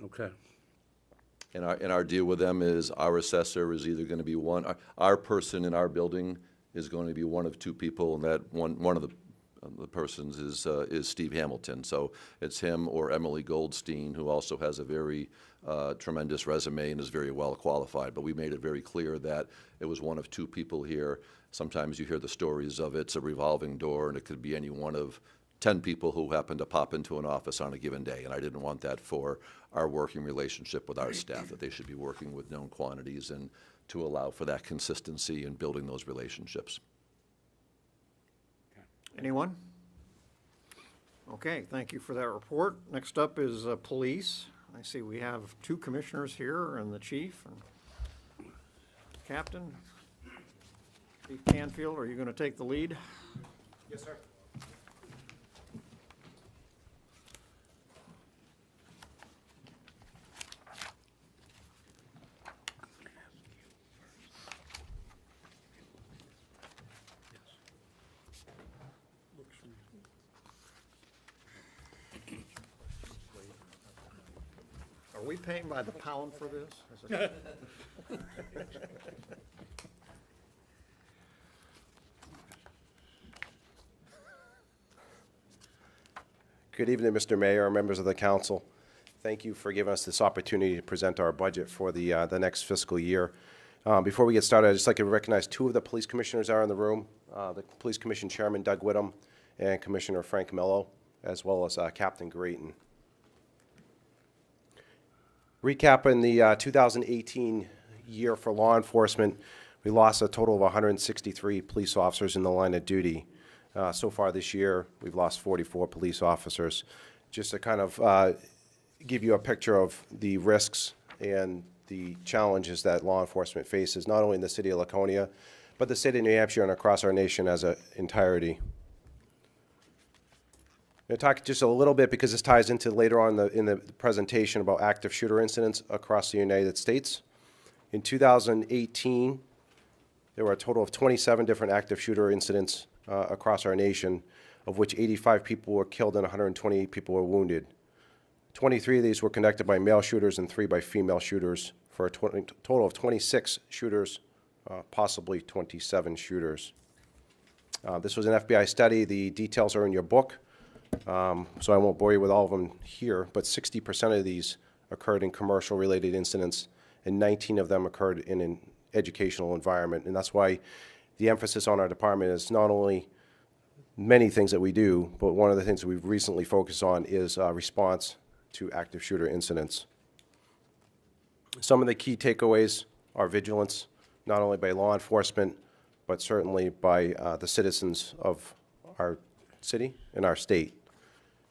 Okay. And our deal with them is our assessor is either going to be our person in our building is going to be one of 2 people, and that one of the persons is Steve Hamilton. So it's him or Emily Goldstein, who also has a very tremendous resume and is very well qualified. But we made it very clear that it was one of 2 people here. Sometimes you hear the stories of it's a revolving door, and it could be any one of 10 people who happen to pop into an office on a given day. And I didn't want that for our working relationship with our staff, that they should be working with known quantities and to allow for that consistency in building those relationships. Anyone? Okay, thank you for that report. Next up is police. I see we have 2 commissioners here and the chief and captain. Chief Canfield, are you going to take the lead? Yes, sir. Are we paying by the pound for this? Is it- Good evening, Mr. Mayor, members of the council. Thank you for giving us this opportunity to present our budget for the next fiscal year. Before we get started, I'd just like to recognize 2 of the police commissioners are in the room, the Police Commission Chairman Doug Whittam and Commissioner Frank Mello, as well as Captain Grayton. Recapping the 2018 year for law enforcement, we lost a total of 163 police officers in the line of duty. So far this year, we've lost 44 police officers. Just to kind of give you a picture of the risks and the challenges that law enforcement faces, not only in the city of Laconia, but the state of New Hampshire and across our nation as an entirety. I'm going to talk just a little bit, because this ties into later on in the presentation, about active shooter incidents across the United States. In 2018, there were a total of 27 different active shooter incidents across our nation, of which 85 people were killed and 128 people were wounded. 23 of these were conducted by male shooters and 3 by female shooters for a total of 26 shooters, possibly 27 shooters. This was an FBI study. The details are in your book, so I won't bore you with all of them here, but 60% of these occurred in commercial-related incidents, and 19 of them occurred in an educational environment. And that's why the emphasis on our department is not only many things that we do, but one of the things that we've recently focused on is response to active shooter incidents. Some of the key takeaways are vigilance, not only by law enforcement, but certainly by the citizens of our city and our state.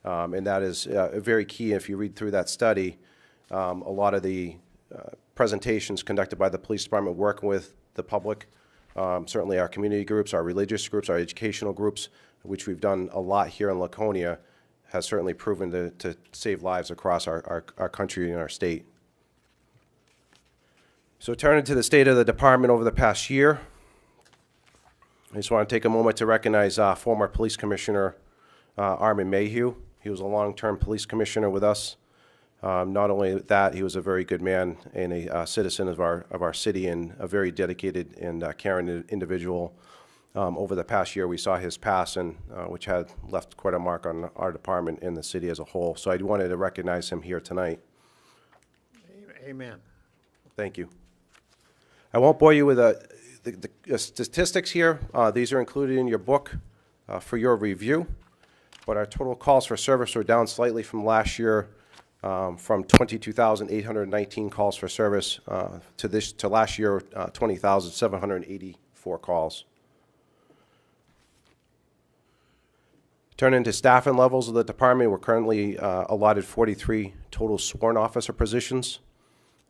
And that is very key. If you read through that study, a lot of the presentations conducted by the police department working with the public, certainly our community groups, our religious groups, our educational groups, which we've done a lot here in Laconia, has certainly proven to save lives across our country and our state. So turning to the state of the department over the past year, I just want to take a moment to recognize former Police Commissioner Armin Mayhew. He was a long-term police commissioner with us. Not only that, he was a very good man and a citizen of our city, and a very dedicated and caring individual. Over the past year, we saw his passing, which had left quite a mark on our department and the city as a whole. So I wanted to recognize him here tonight. Amen. Thank you. I won't bore you with the statistics here. These are included in your book for your review. But our total calls for service were down slightly from last year, from 22,819 calls for service to last year, 20,784 calls. Turning to staffing levels of the department, we're currently allotted 43 total sworn officer positions.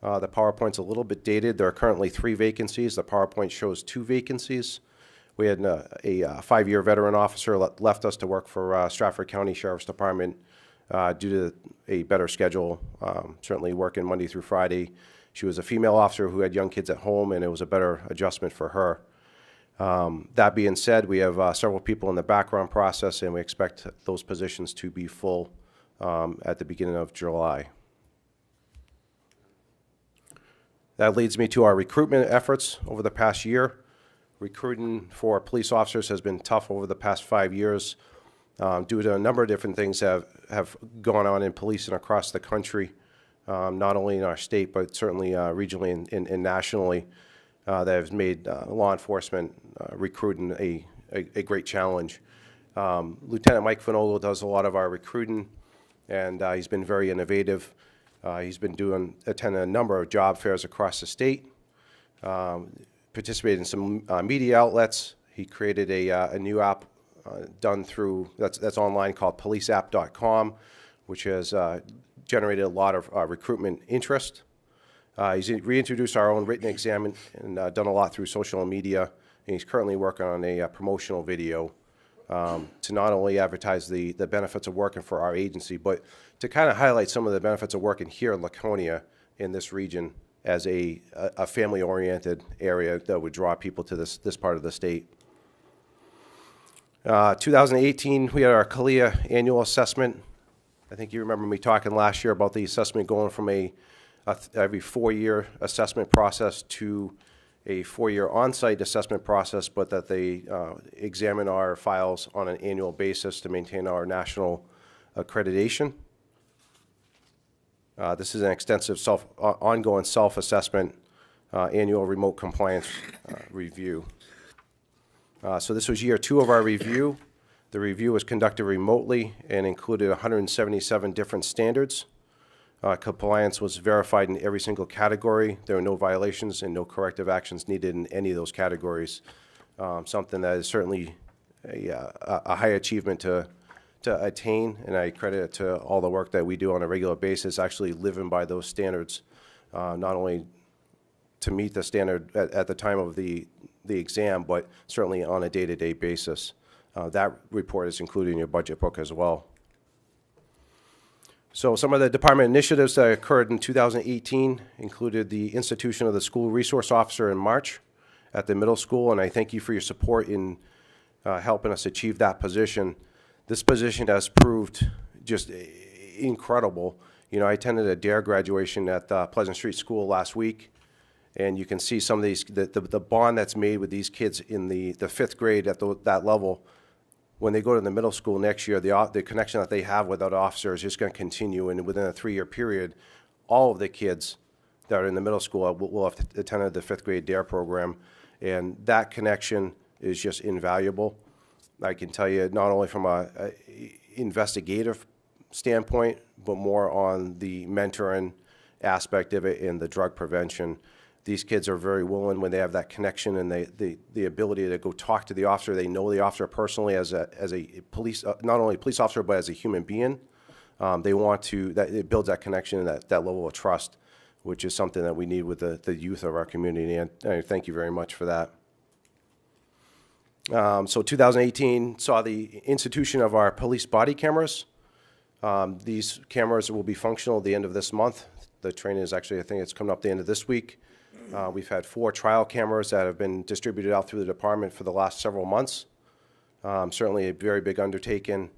The PowerPoint's a little bit dated. There are currently 3 vacancies. The PowerPoint shows 2 vacancies. We had a 5-year veteran officer left us to work for Stratford County Sheriff's Department due to a better schedule, certainly working Monday through Friday. She was a female officer who had young kids at home, and it was a better adjustment for her. That being said, we have several people in the background process, and we expect those positions to be full at the beginning of July. That leads me to our recruitment efforts over the past year. Recruiting for police officers has been tough over the past 5 years due to a number of different things that have gone on in policing across the country, not only in our state, but certainly regionally and nationally, that has made law enforcement recruiting a great challenge. Lieutenant Mike Finolo does a lot of our recruiting, and he's been very innovative. He's been attending a number of job fairs across the state, participated in some media outlets. He created a new app done through, that's online, called policeapp.com, which has generated a lot of recruitment interest. He's reintroduced our own written exam and done a lot through social media, and he's currently working on a promotional video to not only advertise the benefits of working for our agency, but to kind of highlight some of the benefits of working here in Laconia in this region as a family-oriented area that would draw people to this part of the state. 2018, we had our CALEA annual assessment. I think you remember me talking last year about the assessment going from every 4-year assessment process to a 4-year on-site assessment process, but that they examine our files on an annual basis to maintain our national accreditation. This is an extensive ongoing self-assessment annual remote compliance review. So this was year 2 of our review. The review was conducted remotely and included 177 different standards. Compliance was verified in every single category. There were no violations and no corrective actions needed in any of those categories. Something that is certainly a high achievement to attain, and I credit it to all the work that we do on a regular basis, actually living by those standards, not only to meet the standard at the time of the exam, but certainly on a day-to-day basis. That report is included in your budget book as well. So some of the department initiatives that occurred in 2018 included the institution of the school resource officer in March at the middle school, and I thank you for your support in helping us achieve that position. This position has proved just incredible You know, I attended a DARE graduation at Pleasant Street School last week, and you can see some of these, the bond that's made with these kids in the fifth grade at that level. When they go to the middle school next year, the connection that they have with that officer is just going to continue, and within a 3-year period, all of the kids that are in the middle school will have attended the fifth grade DARE program, and that connection is just invaluable. I can tell you, not only from a investigative standpoint, but more on the mentoring aspect of it and the drug prevention. These kids are very willing when they have that connection and the ability to go talk to the officer. They know the officer personally as a police, not only a police officer, but as a human being. They want to, it builds that connection and that level of trust, which is something that we need with the youth of our community, and I thank you very much for that. So 2018 saw the institution of our police body cameras. These cameras will be functional at the end of this month. The training is actually, I think it's coming up the end of this week. We've had 4 trial cameras that have been distributed out through the department for the last several months. Certainly a very big undertaking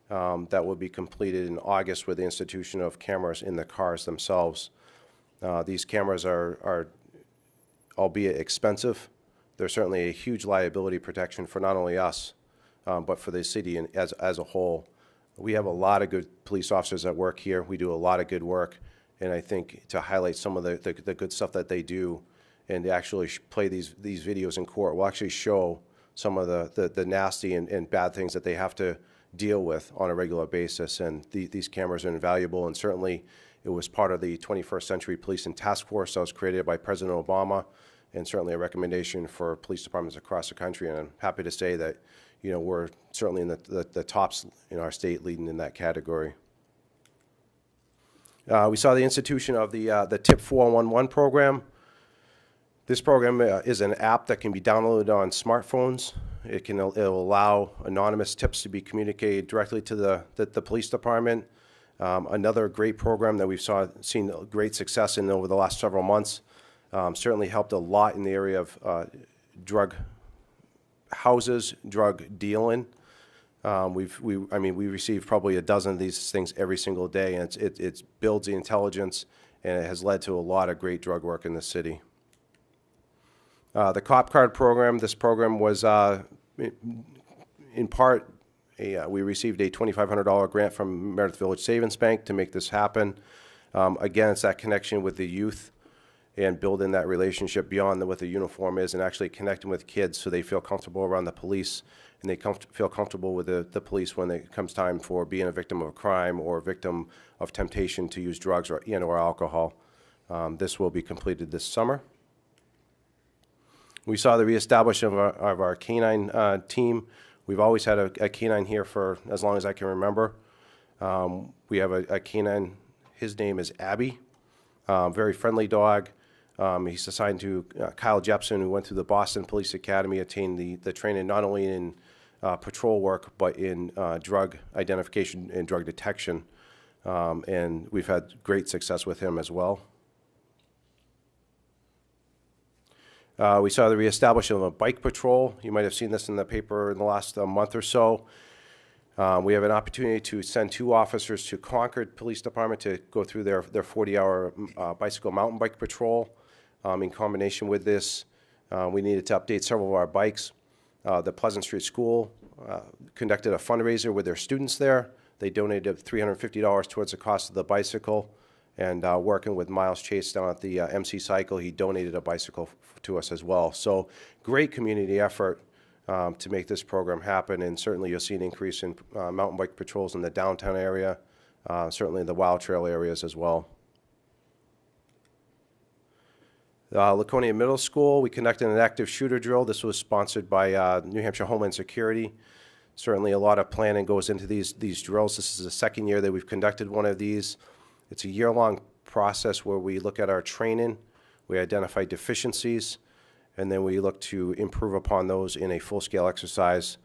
that will be completed in August with the institution of cameras in the cars themselves. These cameras are, albeit expensive, they're certainly a huge liability protection for not only us, but for the city and as a whole. We have a lot of good police officers that work here. We do a lot of good work, and I think to highlight some of the good stuff that they do and to actually play these videos in court will actually show some of the nasty and bad things that they have to deal with on a regular basis. And these cameras are invaluable, and certainly it was part of the 21st Century Policing Task Force that was created by President Obama, and certainly a recommendation for police departments across the country. And I'm happy to say that, you know, we're certainly in the tops in our state leading in that category. We saw the institution of the TIP 411 program. This program is an app that can be downloaded on smartphones. It'll allow anonymous tips to be communicated directly to the police department. Another great program that we've seen great success in over the last several months. Certainly helped a lot in the area of drug houses, drug dealing. We receive probably a dozen of these things every single day, and it builds the intelligence, and it has led to a lot of great drug work in the city. The Cop Card program, this program was in part, we received a $2,500 grant from Meredith Village Savings Bank to make this happen. Again, it's that connection with the youth and building that relationship beyond what the uniform is, and actually connecting with kids so they feel comfortable around the police, and they feel comfortable with the police when it comes time for being a victim of a crime or a victim of temptation to use drugs or alcohol. This will be completed this summer. We saw the reestablishment of our canine team. We've always had a canine here for as long as I can remember. We have a canine, his name is Abby, very friendly dog. He's assigned to Kyle Jepson, who went through the Boston Police Academy, attained the training not only in patrol work, but in drug identification and drug detection. And we've had great success with him as well. We saw the reestablishment of a bike patrol. You might have seen this in the paper in the last month or so. We have an opportunity to send 2 officers to Concord Police Department to go through their 40-hour bicycle mountain bike patrol. In combination with this, we needed to update several of our bikes. The Pleasant Street School conducted a fundraiser with their students there. They donated $350 towards the cost of the bicycle. And working with Miles Chase down at the MC Cycle, he donated a bicycle to us as well. So great community effort to make this program happen, and certainly you'll see an increase in mountain bike patrols in the downtown area, certainly in the Wild Trail areas as well. Laconia Middle School, we conducted an active shooter drill. This was sponsored by New Hampshire Homeland Security. Certainly a lot of planning goes into these drills. This is the second year that we've conducted one of these. It's a year-long process where we look at our training, we identify deficiencies, and then we look to improve upon those in a full-scale exercise,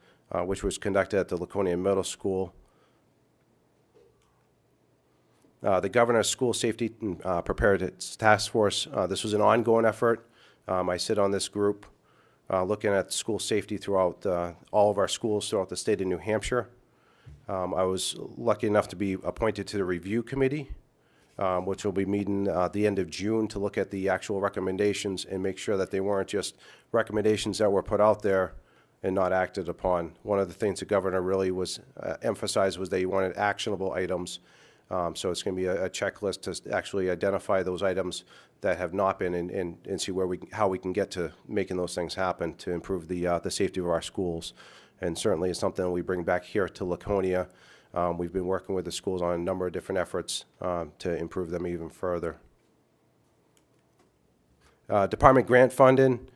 which was conducted at the Laconia Middle School. The Governor's School Safety and Preparedness Task Force, this was an ongoing effort. I sit on this group looking at school safety throughout all of our schools throughout the state of New Hampshire. I was lucky enough to be appointed to the review committee which will be meeting the end of June to look at the actual recommendations and make sure that they weren't just recommendations that were put out there and not acted upon. One of the things the governor really was emphasized was that he wanted actionable items. So it's going to be a checklist to actually identify those items that have not been and see how we can get to making those things happen to improve the safety of our schools. And certainly it's something that we bring back here to Laconia. We've been working with the schools on a number of different efforts to improve them even further. Department grant funding.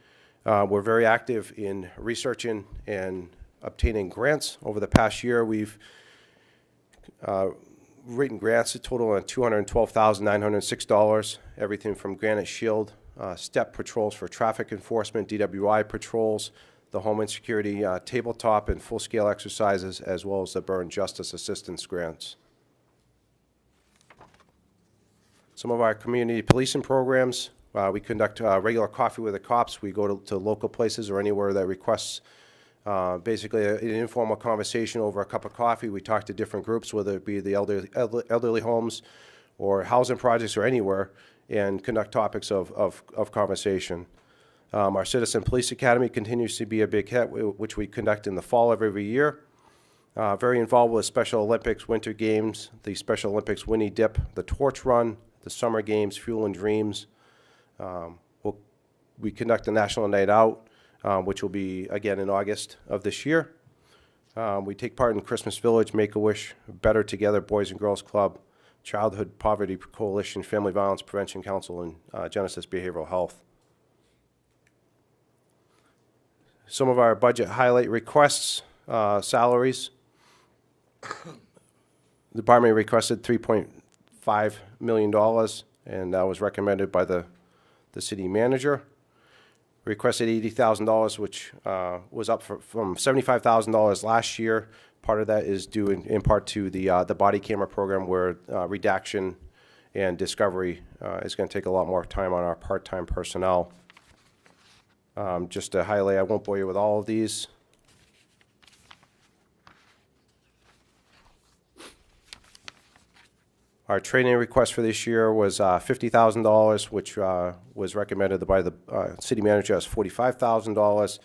We're very active in researching and obtaining grants. Over the past year, we've written grants a total of $212,906, everything from Granite Shield, STEP patrols for traffic enforcement, DWI patrols, the Homeland Security tabletop and full-scale exercises, as well as the Burn Justice Assistance grants. Some of our community policing programs, we conduct regular coffee with the cops. We go to local places or anywhere that requests basically an informal conversation over a cup of coffee. We talk to different groups, whether it be the elderly homes or housing projects or anywhere, and conduct topics of conversation. Our Citizen Police Academy continues to be a big hit, which we conduct in the fall of every year. Very involved with Special Olympics, Winter Games, the Special Olympics Winnie Dip, the Torch Run, the Summer Games, Fuel and Dreams. We conduct the National Night Out, which will be again in August of this year. We take part in Christmas Village, Make-A-Wish, Better Together, Boys and Girls Club, Childhood Poverty Coalition, Family Violence Prevention Council, and Genesis Behavioral Health. Some of our budget highlight requests, salaries. The department requested $3.5 million, and that was recommended by the city manager. Requested $80,000, which was up from $75,000 last year. Part of that is due in part to the body camera program, where redaction and discovery is going to take a lot more time on our part-time personnel. Just to highlight, I won't bore you with all of these. Our training request for this year was $50,000, which was recommended by the city manager as $45,000,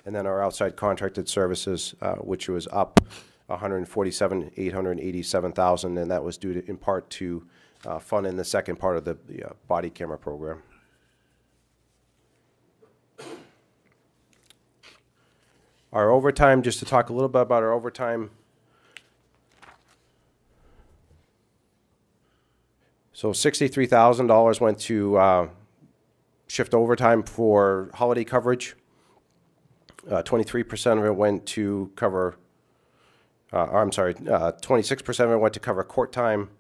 and then our outside contracted services, which was up $147,887,000, and that was due in part to funding the second part of the body camera program. Our overtime, just to talk a little bit about our overtime. So $63,000 went to shift overtime for holiday coverage. 23% of it went to cover, 26% of it went to cover court time,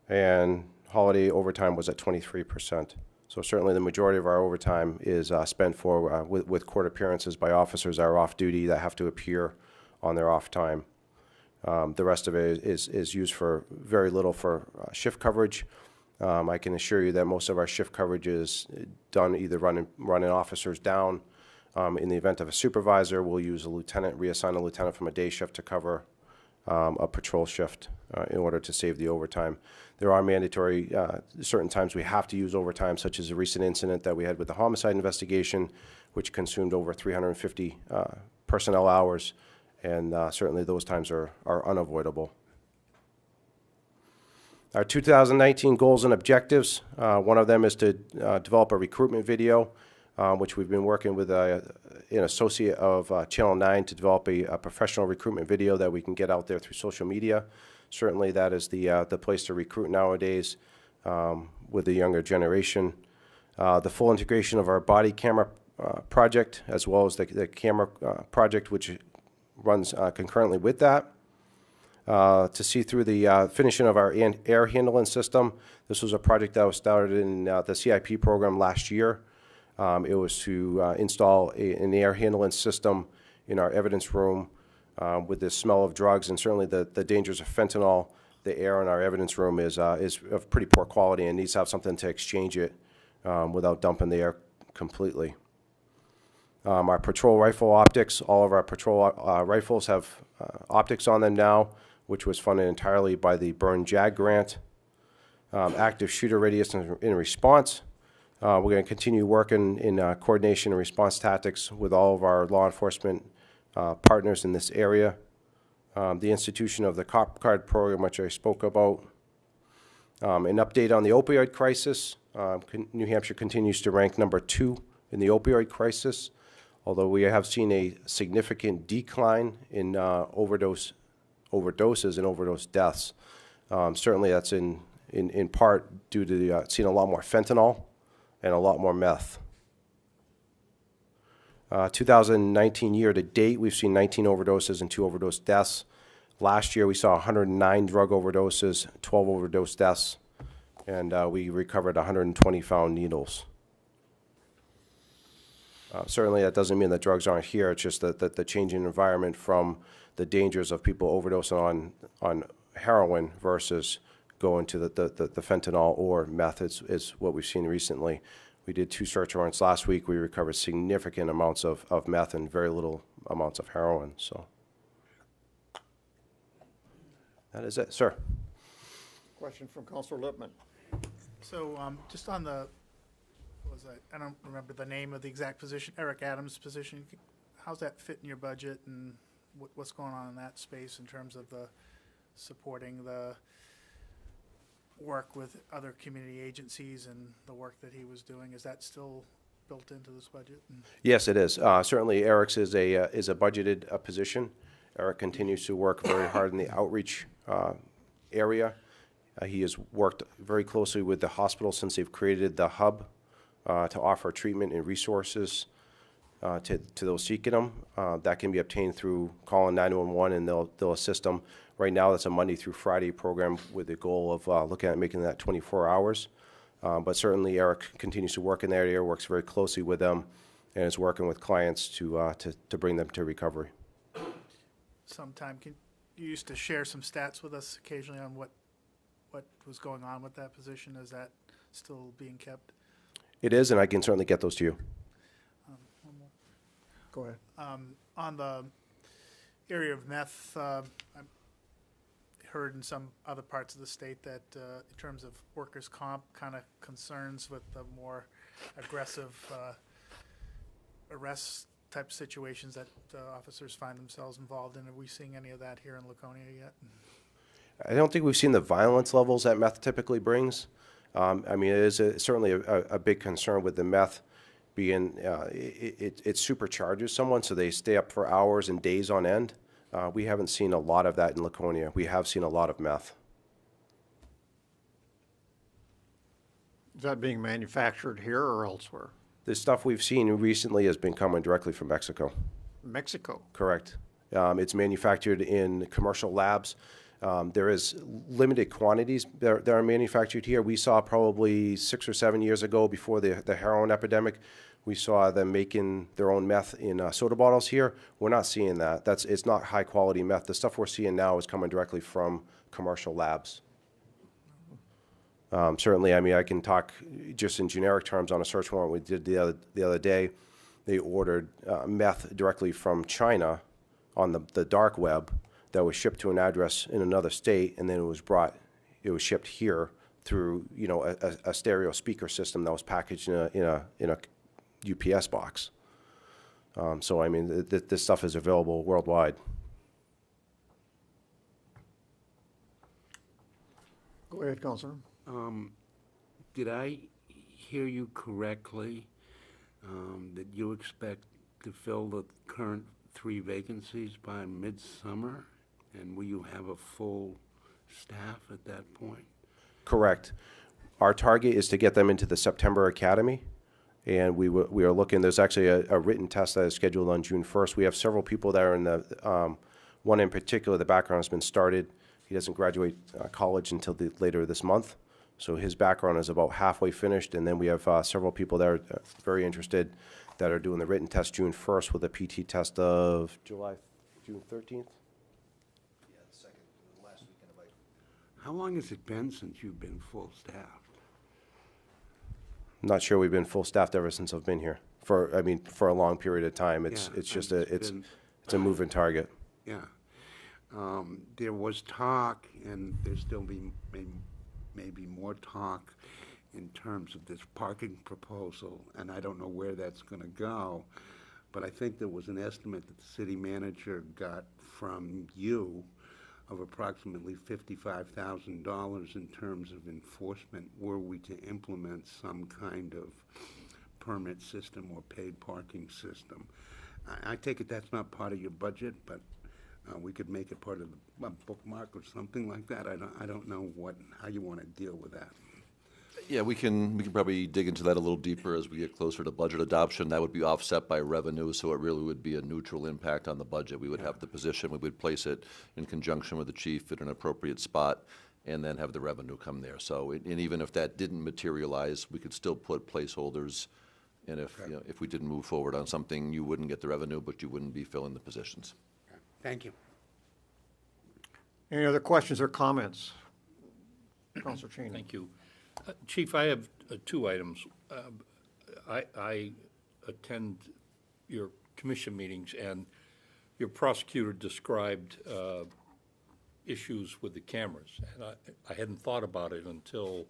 and holiday overtime was at 23%. So certainly the majority of our overtime is spent for with court appearances by officers that are off duty that have to appear on their off time. The rest of it is used for very little for shift coverage. I can assure you that most of our shift coverage is done either running officers down. In the event of a supervisor, we'll use a lieutenant, reassign a lieutenant from a day shift to cover a patrol shift in order to save the overtime. There are mandatory certain times we have to use overtime, such as a recent incident that we had with the homicide investigation, which consumed over 350 personnel hours, and certainly those times are unavoidable. Our 2019 goals and objectives, one of them is to develop a recruitment video, which we've been working with an associate of Channel 9 to develop a professional recruitment video that we can get out there through social media. Certainly that is the place to recruit nowadays with the younger generation. The full integration of our body camera project, as well as the camera project, which runs concurrently with that. To see through the finishing of our air handling system. This was a project that was started in the CIP program last year. It was to install an air handling system in our evidence room with the smell of drugs and certainly the dangers of fentanyl. The air in our evidence room is of pretty poor quality and needs to have something to exchange it without dumping the air completely. Our patrol rifle optics, all of our patrol rifles have optics on them now, which was funded entirely by the Burn JAG grant. active shooter readiness in response. We're going to continue working in coordination and response tactics with all of our law enforcement partners in this area. The institution of the cop card program, which I spoke about. An update on the opioid crisis. New Hampshire continues to rank number 2 in the opioid crisis, although we have seen a significant decline in overdoses and overdose deaths. Certainly that's in part due to seeing a lot more fentanyl and a lot more meth. 2019 year to date, we've seen 19 overdoses and 2 overdose deaths. Last year, we saw 109 drug overdoses, 12 overdose deaths, and we recovered 120 found needles. Certainly, that doesn't mean that drugs aren't here. It's just that the changing environment from the dangers of people overdosing on heroin versus going to the fentanyl or meth is what we've seen recently. We did 2 search warrants last week. We recovered significant amounts of meth and very little amounts of heroin. So that is it, sir. Question from Councilor Lippman. So just on the, what was I don't remember the name of the exact position, Eric Adams' position. How's that fit in your budget, and what's going on in that space in terms of the supporting the work with other community agencies and the work that he was doing? Is that still built into this budget? Yes, it is. Certainly, Eric's is a budgeted position. Eric continues to work very hard in the outreach area. He has worked very closely with the hospital since they've created the hub to offer treatment and resources to those seeking them. That can be obtained through calling 911, and they'll assist them. Right now, that's a Monday through Friday program with the goal of looking at making that 24 hours. But certainly, Eric continues to work in that area, works very closely with them, and is working with clients to bring them to recovery. Sometime, you used to share some stats with us occasionally on what was going on with that position. Is that still being kept? It is, and I can certainly get those to you. One more. Go ahead. On the area of meth, I've heard in some other parts of the state that in terms of workers' comp, kind of concerns with the more aggressive arrest type situations that officers find themselves involved in. Are we seeing any of that here in Laconia yet? I don't think we've seen the violence levels that meth typically brings. I mean, it is certainly a big concern with the meth being, it supercharges someone, so they stay up for hours and days on end. We haven't seen a lot of that in Laconia. We have seen a lot of meth. Is that being manufactured here or elsewhere? The stuff we've seen recently has been coming directly from Mexico. Mexico. Correct. It's manufactured in commercial labs. There is limited quantities that are manufactured here. We saw probably 6 or 7 years ago, before the heroin epidemic, we saw them making their own meth in soda bottles here. We're not seeing that. It's not high quality meth. The stuff we're seeing now is coming directly from commercial labs. Certainly, I mean, I can talk just in generic terms on a search warrant we did the other day. They ordered meth directly from China on the dark web that was shipped to an address in another state, and then it was shipped here through, you know, a stereo speaker system that was packaged in a UPS box. So I mean, this stuff is available worldwide. Go ahead, Councilor. Did I hear you correctly that you expect to fill the current 3 vacancies by midsummer? And will you have a full staff at that point? Correct. Our target is to get them into the September Academy, and we are looking, there's actually a written test that is scheduled on June 1st. We have several people that are in the, one in particular, the background has been started. He doesn't graduate college until later this month, so his background is about halfway finished, and then we have several people that are very interested that are doing the written test June 1st with a PT test of June 13th. How long has it been since you've been full-staffed? I'm not sure we've been full-staffed ever since I've been here. For a long period of time. It's just it's a moving target. Yeah. There was talk, and there still maybe more talk in terms of this parking proposal, and I don't know where that's gonna go, but I think there was an estimate that the city manager got from you of approximately $55,000 in terms of enforcement, were we to implement some kind of permit system or paid parking system. I take it that's not part of your budget, but we could make it part of the bookmark or something like that. I don't know how you want to deal with that. Yeah, we can probably dig into that a little deeper as we get closer to budget adoption. That would be offset by revenue, so it really would be a neutral impact on the budget. We would have the position, we would place it in conjunction with the chief at an appropriate spot, and then have the revenue come there. So, and even if that didn't materialize, we could still put placeholders, and if, you know, if we didn't move forward on something, you wouldn't get the revenue, but you wouldn't be filling the positions. Thank you. Any other questions or comments? Counselor Cheney. Thank you. Chief, I have two items. I attend your commission meetings, and your prosecutor described issues with the cameras. And I hadn't thought about it until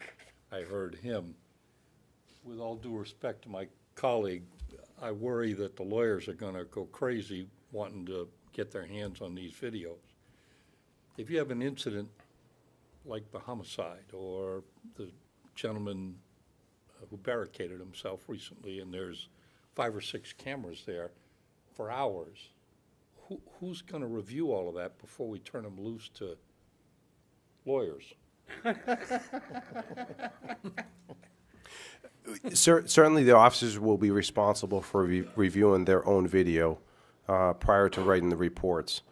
I heard him. With all due respect to my colleague, I worry that the lawyers are going to go crazy wanting to get their hands on these videos. If you have an incident like the homicide or the gentleman who barricaded himself recently, and there's 5 or 6 cameras there for hours, who's going to review all of that before we turn them loose to lawyers? Certainly, the officers will be responsible for reviewing their own video prior to writing the reports.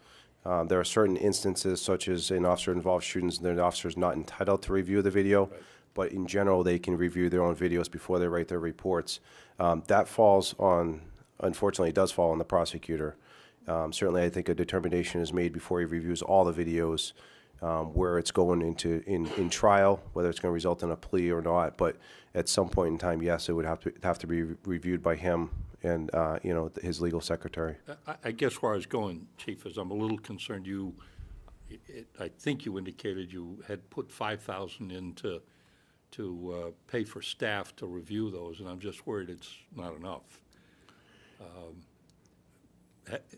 There are certain instances, such as an officer-involved shootings, and the officer is not entitled to review the video, right. But in general, they can review their own videos before they write their reports. That falls on, unfortunately, it does fall on the prosecutor. Certainly, I think a determination is made before he reviews all the videos, where it's going into in trial, whether it's going to result in a plea or not. But at some point in time, yes, it would have to be reviewed by him and you know, his legal secretary. I guess where I was going, Chief, is I'm a little concerned. I think you indicated you had put $5,000 in to pay for staff to review those, and I'm just worried it's not enough.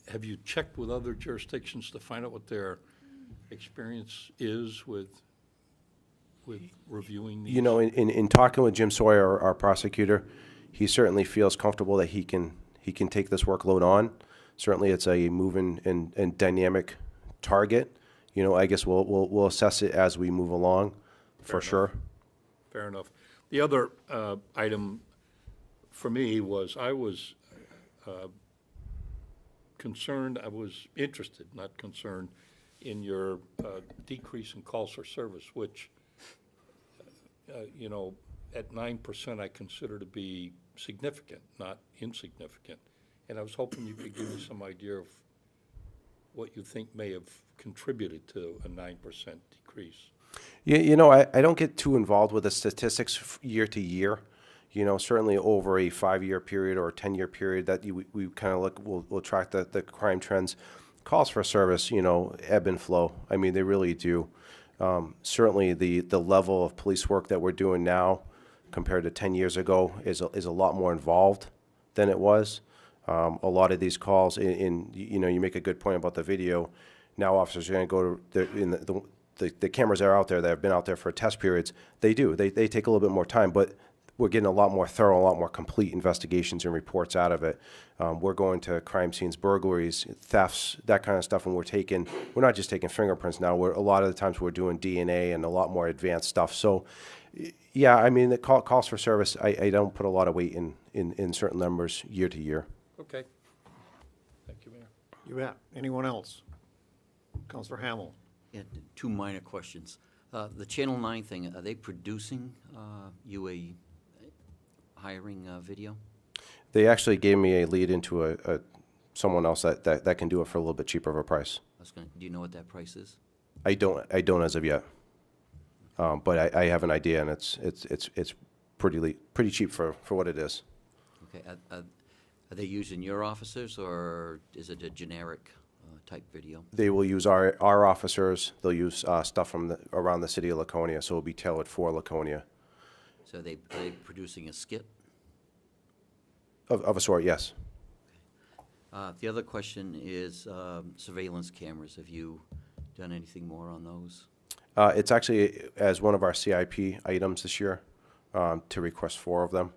Have you checked with other jurisdictions to find out what their experience is with reviewing these? You know, in talking with Jim Sawyer, our prosecutor, he certainly feels comfortable that he can take this workload on. Certainly, it's a moving and dynamic target. You know, I guess we'll assess it as we move along, for sure. Fair enough. The other item for me was I was concerned. I was interested, not concerned, in your decrease in calls for service, which you know, at 9% I consider to be significant, not insignificant. And I was hoping you could give me some idea of what you think may have contributed to a 9% decrease. You know, I don't get too involved with the statistics year to year. You know, certainly over a 5-year period or a 10-year period that we kind of we'll track the crime trends. Calls for service, you know, ebb and flow. I mean, they really do. Certainly the level of police work that we're doing now compared to 10 years ago is a lot more involved than it was. A lot of these calls, you know, you make a good point about the video. Now officers are going to go to the cameras that are out there that have been out there for test periods. They take a little bit more time, but we're getting a lot more thorough, a lot more complete investigations and reports out of it. We're going to crime scenes, burglaries, thefts, that kind of stuff, and we're not just taking fingerprints now. A lot of the times we're doing DNA and a lot more advanced stuff. So, yeah, I mean, the calls for service, I don't put a lot of weight in certain numbers year to year. Okay. Thank you, Mayor. You bet. Anyone else? Counselor Hamel. Yeah, 2 minor questions. The Channel 9 thing, are they producing you a hiring video? They actually gave me a lead into someone else that can do it for a little bit cheaper of a price. Do you know what that price is? I don't as of yet, but I have an idea, and it's pretty cheap for what it is. Okay. Are they using your officers, or is it a generic type video? They will use our officers. They'll use stuff from around the city of Laconia, so it'll be tailored for Laconia. So are they producing a skit? Of a sort, yes. The other question is surveillance cameras. Have you done anything more on those? It's actually as one of our CIP items this year to request 4 of them.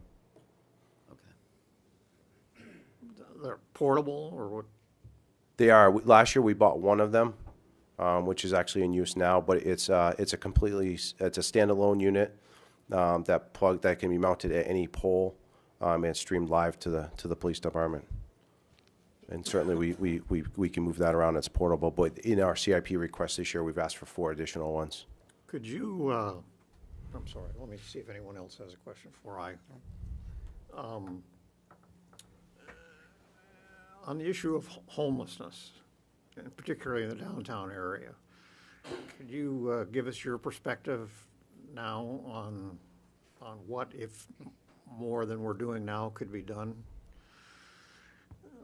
Okay. They're portable or what? They are. Last year we bought 1 of them, which is actually in use now, but it's a standalone unit that can be mounted at any pole and streamed live to the police department. And certainly we can move that around. It's portable, but in our CIP request this year, we've asked for 4 additional ones. Could you, I'm sorry, let me see if anyone else has a question before I. On the issue of homelessness, and particularly in the downtown area, could you give us your perspective now on what, if more than we're doing now, could be done?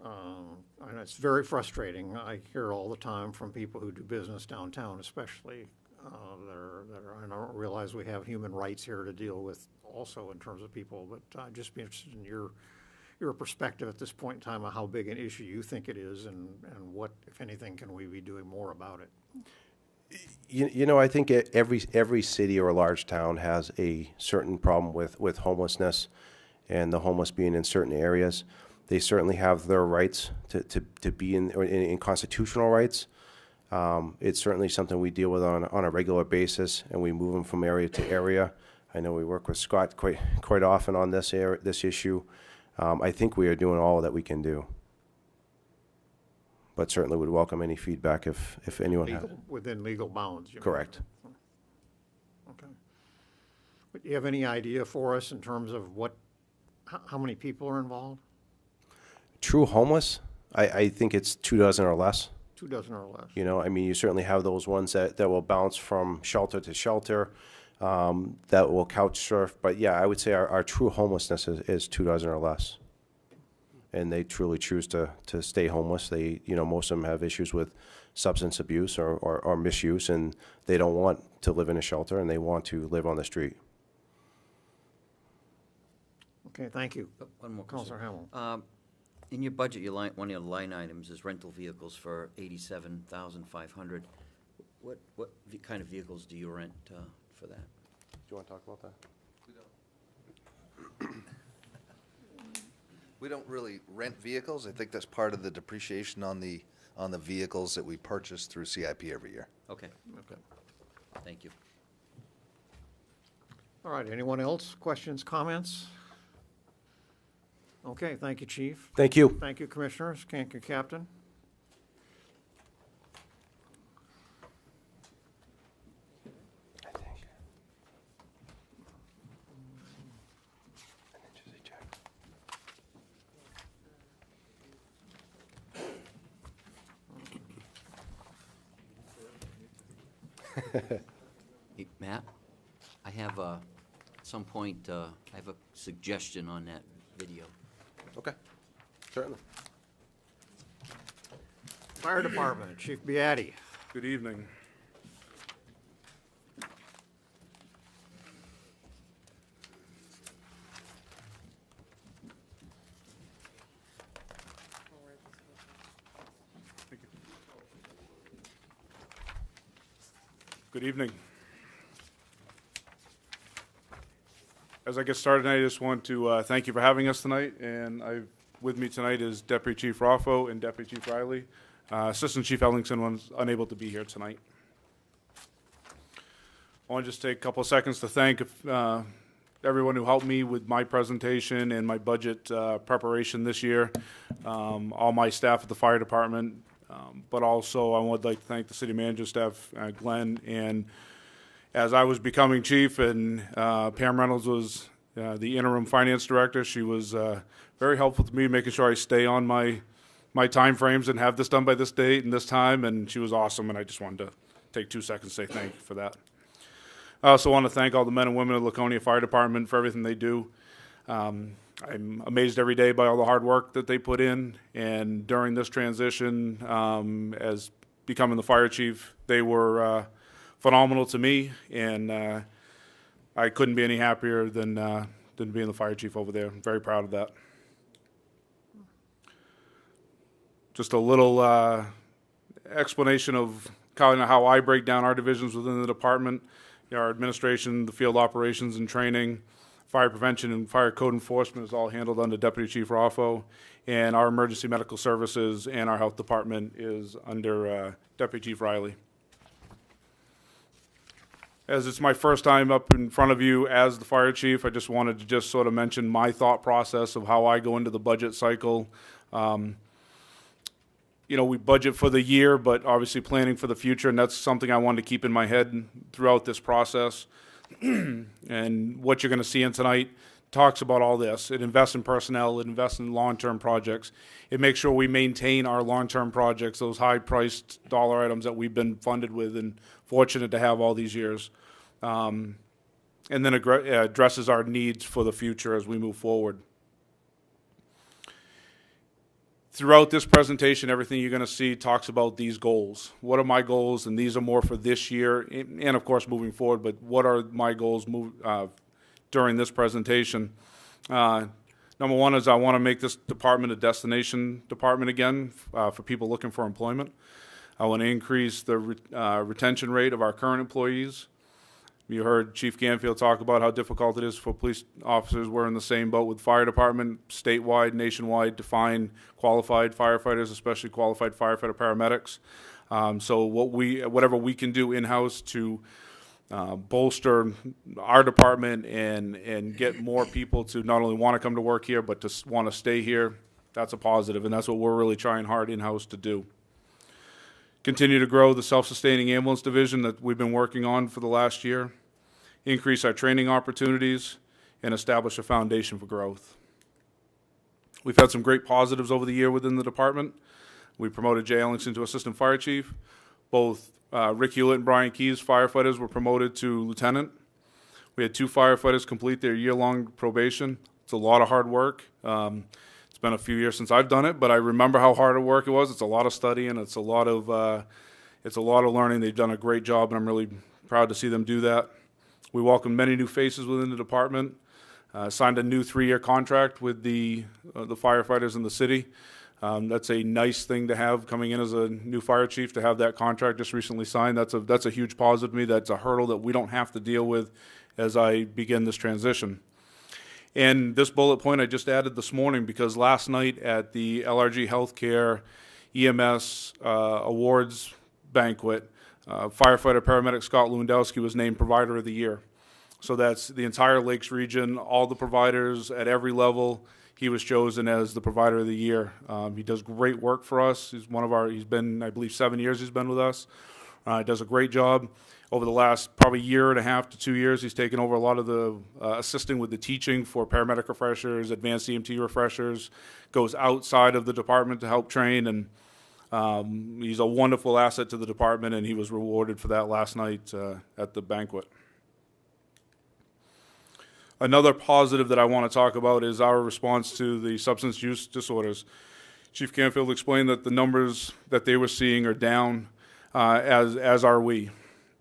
And it's very frustrating. I hear all the time from people who do business downtown, especially, I don't realize we have human rights here to deal with also in terms of people, but I'd just be interested in your perspective at this point in time of how big an issue you think it is and what, if anything, can we be doing more about it? You know, I think every city or large town has a certain problem with homelessness and the homeless being in certain areas. They certainly have their rights to be in constitutional rights. It's certainly something we deal with on a regular basis, and we move them from area to area. I know we work with Scott quite often on this issue. I think we are doing all that we can do, but certainly would welcome any feedback if anyone has. Within legal bounds, you mean? Correct. Okay. But do you have any idea for us in terms of how many people are involved? True homeless, I think it's 24 or less. 24 or less. You know, I mean, you certainly have those ones that will bounce from shelter to shelter, that will couch surf. But yeah, I would say our true homelessness is 24 or less. And they truly choose to stay homeless. They, you know, most of them have issues with substance abuse or misuse, and they don't want to live in a shelter, and they want to live on the street. Okay, thank you. One more question. Councilor Hamel. In your budget, one of your line items is rental vehicles for $87,500. What kind of vehicles do you rent for that? Do you want to talk about that? We don't really rent vehicles. I think that's part of the depreciation on the vehicles that we purchase through CIP every year. Okay. Thank you. All right, anyone else? Questions, comments? Okay, thank you, Chief. Thank you. Thank you, Commissioners. Thank you, Captain. Hey, Matt, I have at some point, I have a suggestion on that video. Okay, certainly. Fire Department, Chief Beatty. Good evening. Thank you. Good evening. As I get started tonight, I just want to thank you for having us tonight, and with me tonight is Deputy Chief Raffo and Deputy Chief Riley. Assistant Chief Ellingson was unable to be here tonight. I want to just take a couple of seconds to thank everyone who helped me with my presentation and my budget preparation this year, all my staff at the fire department, but also I would like to thank the city manager staff, Glenn, and as I was becoming chief and Pam Reynolds was the interim finance director, she was very helpful to me, making sure I stay on my time frames and have this done by this date and this time, and she was awesome, and I just wanted to take 2 seconds to say thank you for that. I also want to thank all the men and women of Laconia Fire Department for everything they do. I'm amazed every day by all the hard work that they put in, and during this transition, as becoming the fire chief, they were phenomenal to me, and I couldn't be any happier than being the fire chief over there. I'm very proud of that. Just a little explanation of kind of how I break down our divisions within the department. Our administration, the field operations and training, fire prevention and fire code enforcement is all handled under Deputy Chief Raffo, and our emergency medical services and our health department is under Deputy Chief Riley. As it's my first time up in front of you as the fire chief, I just wanted to just sort of mention my thought process of how I go into the budget cycle. We budget for the year, but obviously planning for the future, and that's something I wanted to keep in my head throughout this process. And what you're going to see in tonight talks about all this. It invests in personnel, it invests in long-term projects. It makes sure we maintain our long-term projects, those high-priced dollar items that we've been funded with and fortunate to have all these years. And then addresses our needs for the future as we move forward. Throughout this presentation, everything you're going to see talks about these goals. What are my goals? And these are more for this year and of course, moving forward. But what are my goals during this presentation? Number one is I want to make this department a destination department again for people looking for employment. I want to increase the retention rate of our current employees. You heard Chief Ganfield talk about how difficult it is for police officers. We're in the same boat with fire department, statewide, nationwide, to find qualified firefighters, especially qualified firefighter paramedics. So whatever we can do in-house to bolster our department and get more people to not only want to come to work here, but to want to stay here, that's a positive, and that's what we're really trying hard in-house to do. Continue to grow the self-sustaining ambulance division that we've been working on for the last year. Increase our training opportunities, and establish a foundation for growth. We've had some great positives over the year within the department. We promoted Jay Ellingson to Assistant Fire Chief. Both Rick Hewlett and Brian Keys, firefighters, were promoted to Lieutenant. We had 2 firefighters complete their year-long probation. It's a lot of hard work. It's been a few years since I've done it, but I remember how hard of work it was. It's a lot of studying. It's a lot of learning. They've done a great job, and I'm really proud to see them do that. We welcomed many new faces within the department. Signed a new 3-year contract with the firefighters in the city. That's a nice thing to have coming in as a new fire chief, to have that contract just recently signed. That's a huge positive to me. That's a hurdle that we don't have to deal with as I begin this transition. And this bullet point I just added this morning because last night at the LRG Healthcare EMS Awards banquet, firefighter paramedic Scott Lewandowski was named Provider of the Year. So that's the entire Lakes region, all the providers at every level. He was chosen as the Provider of the Year. He does great work for us. He's been, I believe, 7 years he's been with us. He does a great job. Over the last probably year and a half to 2 years, he's taken over a lot of the assisting with the teaching for paramedic refreshers, advanced EMT refreshers, goes outside of the department to help train, and he's a wonderful asset to the department, and he was rewarded for that last night at the banquet. Another positive that I want to talk about is our response to the substance use disorders. Chief Canfield explained that the numbers that they were seeing are down, as are we.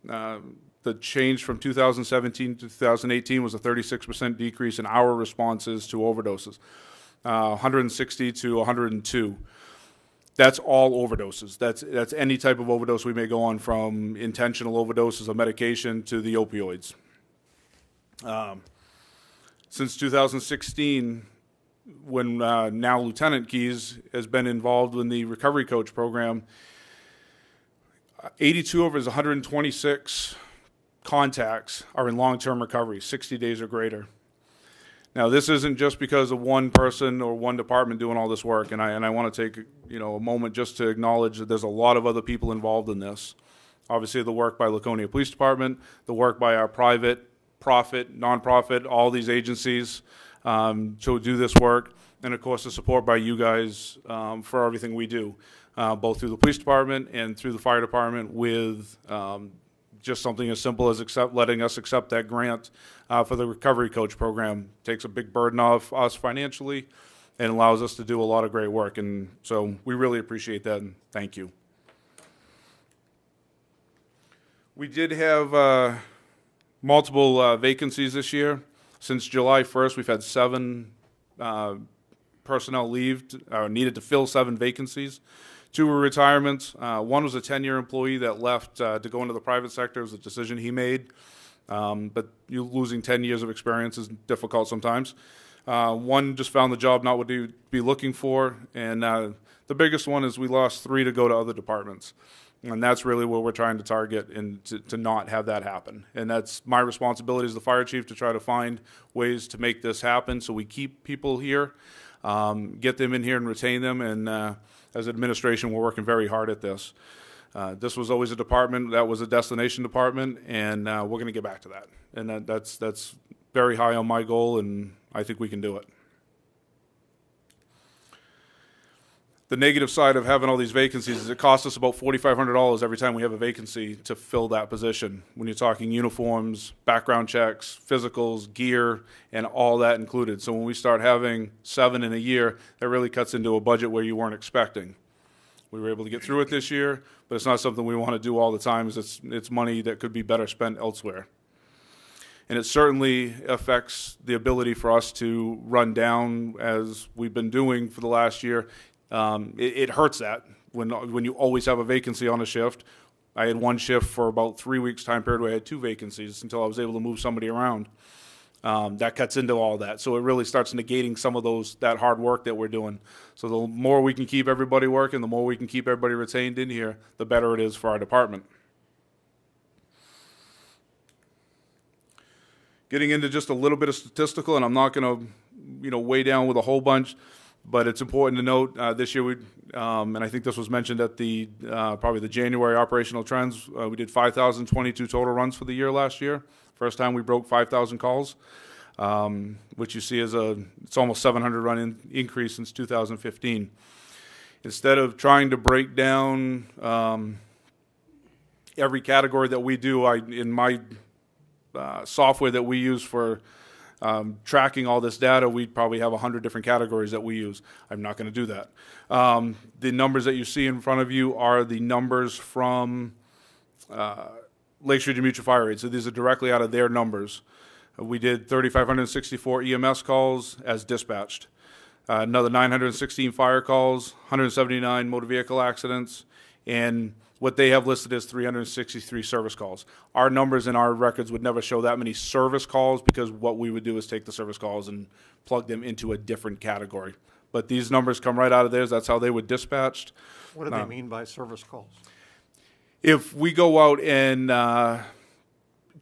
The change from 2017 to 2018 was a 36% decrease in our responses to overdoses, 160 to 102. That's all overdoses. That's any type of overdose we may go on, from intentional overdoses of medication to the opioids. Since 2016, when now Lieutenant Keys has been involved in the Recovery Coach program, 82 of his 126 contacts are in long-term recovery, 60 days or greater. Now, this isn't just because of one person or one department doing all this work, and I want to take a moment just to acknowledge that there's a lot of other people involved in this. Obviously, the work by Laconia Police Department, the work by our private, profit, nonprofit, all these agencies to do this work, and of course the support by you guys for everything we do, both through the police department and through the fire department with just something as simple as letting us accept that grant for the Recovery Coach program takes a big burden off us financially and allows us to do a lot of great work. And so we really appreciate that, and thank you. We did have multiple vacancies this year. Since July 1st, we've had 7 personnel leave, needed to fill 7 vacancies. 2 were retirements. One was a 10-year employee that left to go into the private sector. It was a decision he made. But you losing 10 years of experience is difficult sometimes. One just found the job not what he'd be looking for. And the biggest one is we lost 3 to go to other departments. And that's really what we're trying to target and to not have that happen. And that's my responsibility as the fire chief to try to find ways to make this happen so we keep people here, get them in here and retain them. And as administration, we're working very hard at this. This was always a department that was a destination department, and we're going to get back to that. And that's very high on my goal, and I think we can do it. The negative side of having all these vacancies is it costs us about $4,500 every time we have a vacancy to fill that position. When you're talking uniforms, background checks, physicals, gear, and all that included. So when we start having 7 in a year, that really cuts into a budget where you weren't expecting. We were able to get through it this year, but it's not something we want to do all the time. It's money that could be better spent elsewhere. And it certainly affects the ability for us to run down, as we've been doing for the last year. It hurts that when you always have a vacancy on a shift. I had one shift for about 3 weeks time period where I had 2 vacancies until I was able to move somebody around. That cuts into all that. So it really starts negating some of that hard work that we're doing. So the more we can keep everybody working, the more we can keep everybody retained in here, the better it is for our department. Getting into just a little bit of statistical, and I'm not going to, weigh down with a whole bunch. But it's important to note this year, and I think this was mentioned at the probably the January operational trends, we did 5,022 total runs for the year last year. First time we broke 5,000 calls, which you see as it's almost 700 run increase since 2015. Instead of trying to break down every category that we do, in my software that we use for tracking all this data, we probably have 100 different categories that we use. I'm not going to do that. The numbers that you see in front of you are the numbers from Lake Street Mutual Fire Aid. So these are directly out of their numbers. We did 3,564 EMS calls as dispatched. Another 916 fire calls, 179 motor vehicle accidents, and what they have listed as 363 service calls. Our numbers in our records would never show that many service calls because what we would do is take the service calls and plug them into a different category. But these numbers come right out of theirs. That's how they were dispatched. What do they mean by service calls? If we go out and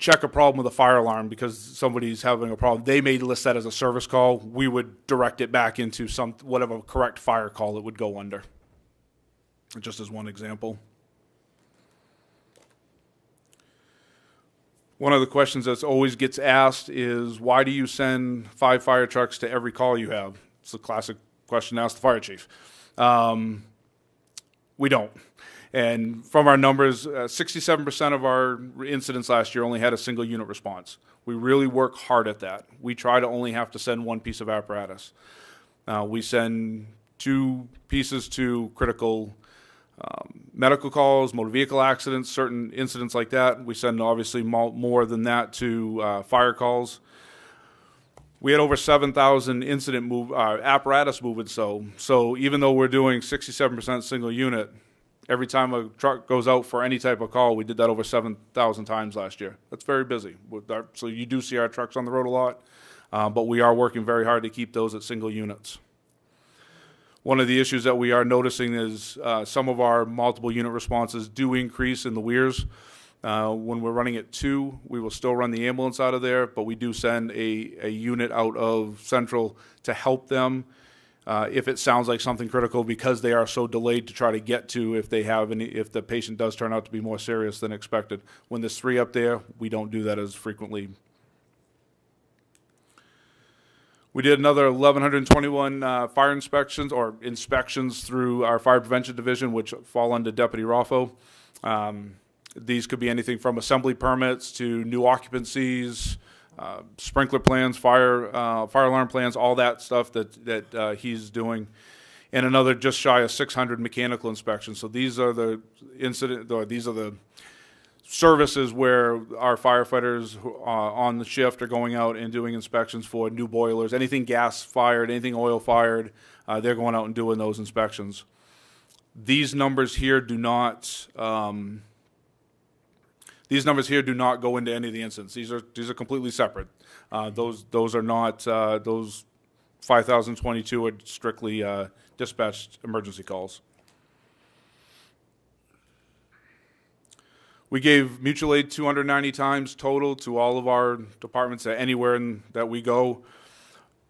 check a problem with a fire alarm because somebody's having a problem, they may list that as a service call. We would direct it back into whatever correct fire call it would go under. Just as one example. One of the questions that always gets asked is, why do you send 5 fire trucks to every call you have? It's a classic question to ask the fire chief. We don't. And from our numbers, 67% of our incidents last year only had a single unit response. We really work hard at that. We try to only have to send 1 piece of apparatus. We send 2 pieces to critical medical calls, motor vehicle accidents, certain incidents like that. We send obviously more than that to fire calls. We had over 7,000 incident apparatus movements. So even though we're doing 67% single unit, every time a truck goes out for any type of call, we did that over 7,000 times last year. That's very busy. So you do see our trucks on the road a lot, but we are working very hard to keep those at single units. One of the issues that we are noticing is some of our multiple unit responses do increase in the weirs. When we're running at 2, we will still run the ambulance out of there, but we do send a unit out of Central to help them if it sounds like something critical, because they are so delayed to try to get to if the patient does turn out to be more serious than expected. When there's 3 up there, we don't do that as frequently. We did another 1,121 fire inspections through our fire prevention division, which fall under Deputy Raffo. These could be anything from assembly permits to new occupancies, sprinkler plans, fire alarm plans, all that stuff that he's doing, and another just shy of 600 mechanical inspections. So these are the these are the services where our firefighters on the shift are going out and doing inspections for new boilers, anything gas fired, anything oil fired. They're going out and doing those inspections. These numbers here do not. These numbers here do not go into any of the incidents. These are completely separate. Those are not those 5,022 are strictly dispatched emergency calls. We gave mutual aid 290 times total to all of our departments anywhere that we go.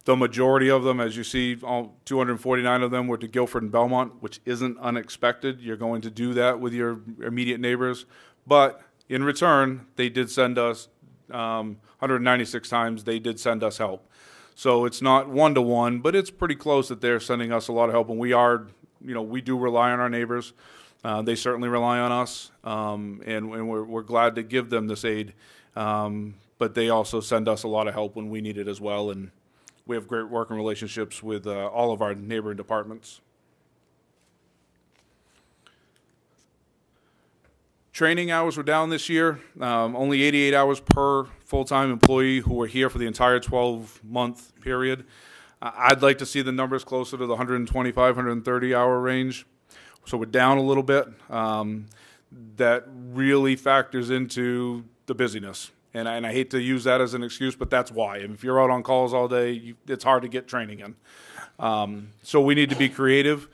The majority of them, as you see, 249 of them were to Guilford and Belmont, which isn't unexpected. You're going to do that with your immediate neighbors. But in return, they did send us 196 times. They did send us help. So it's not one-to-one, but it's pretty close that they're sending us a lot of help. And we are, we do rely on our neighbors. They certainly rely on us, and we're glad to give them this aid. But they also send us a lot of help when we need it as well. And we have great working relationships with all of our neighboring departments. Training hours were down this year, only 88 hours per full-time employee who were here for the entire 12-month period. I'd like to see the numbers closer to the 125, 130-hour range. So we're down a little bit. That really factors into the busyness. And I hate to use that as an excuse, but that's why. And if you're out on calls all day, it's hard to get training in. So we need to be creative,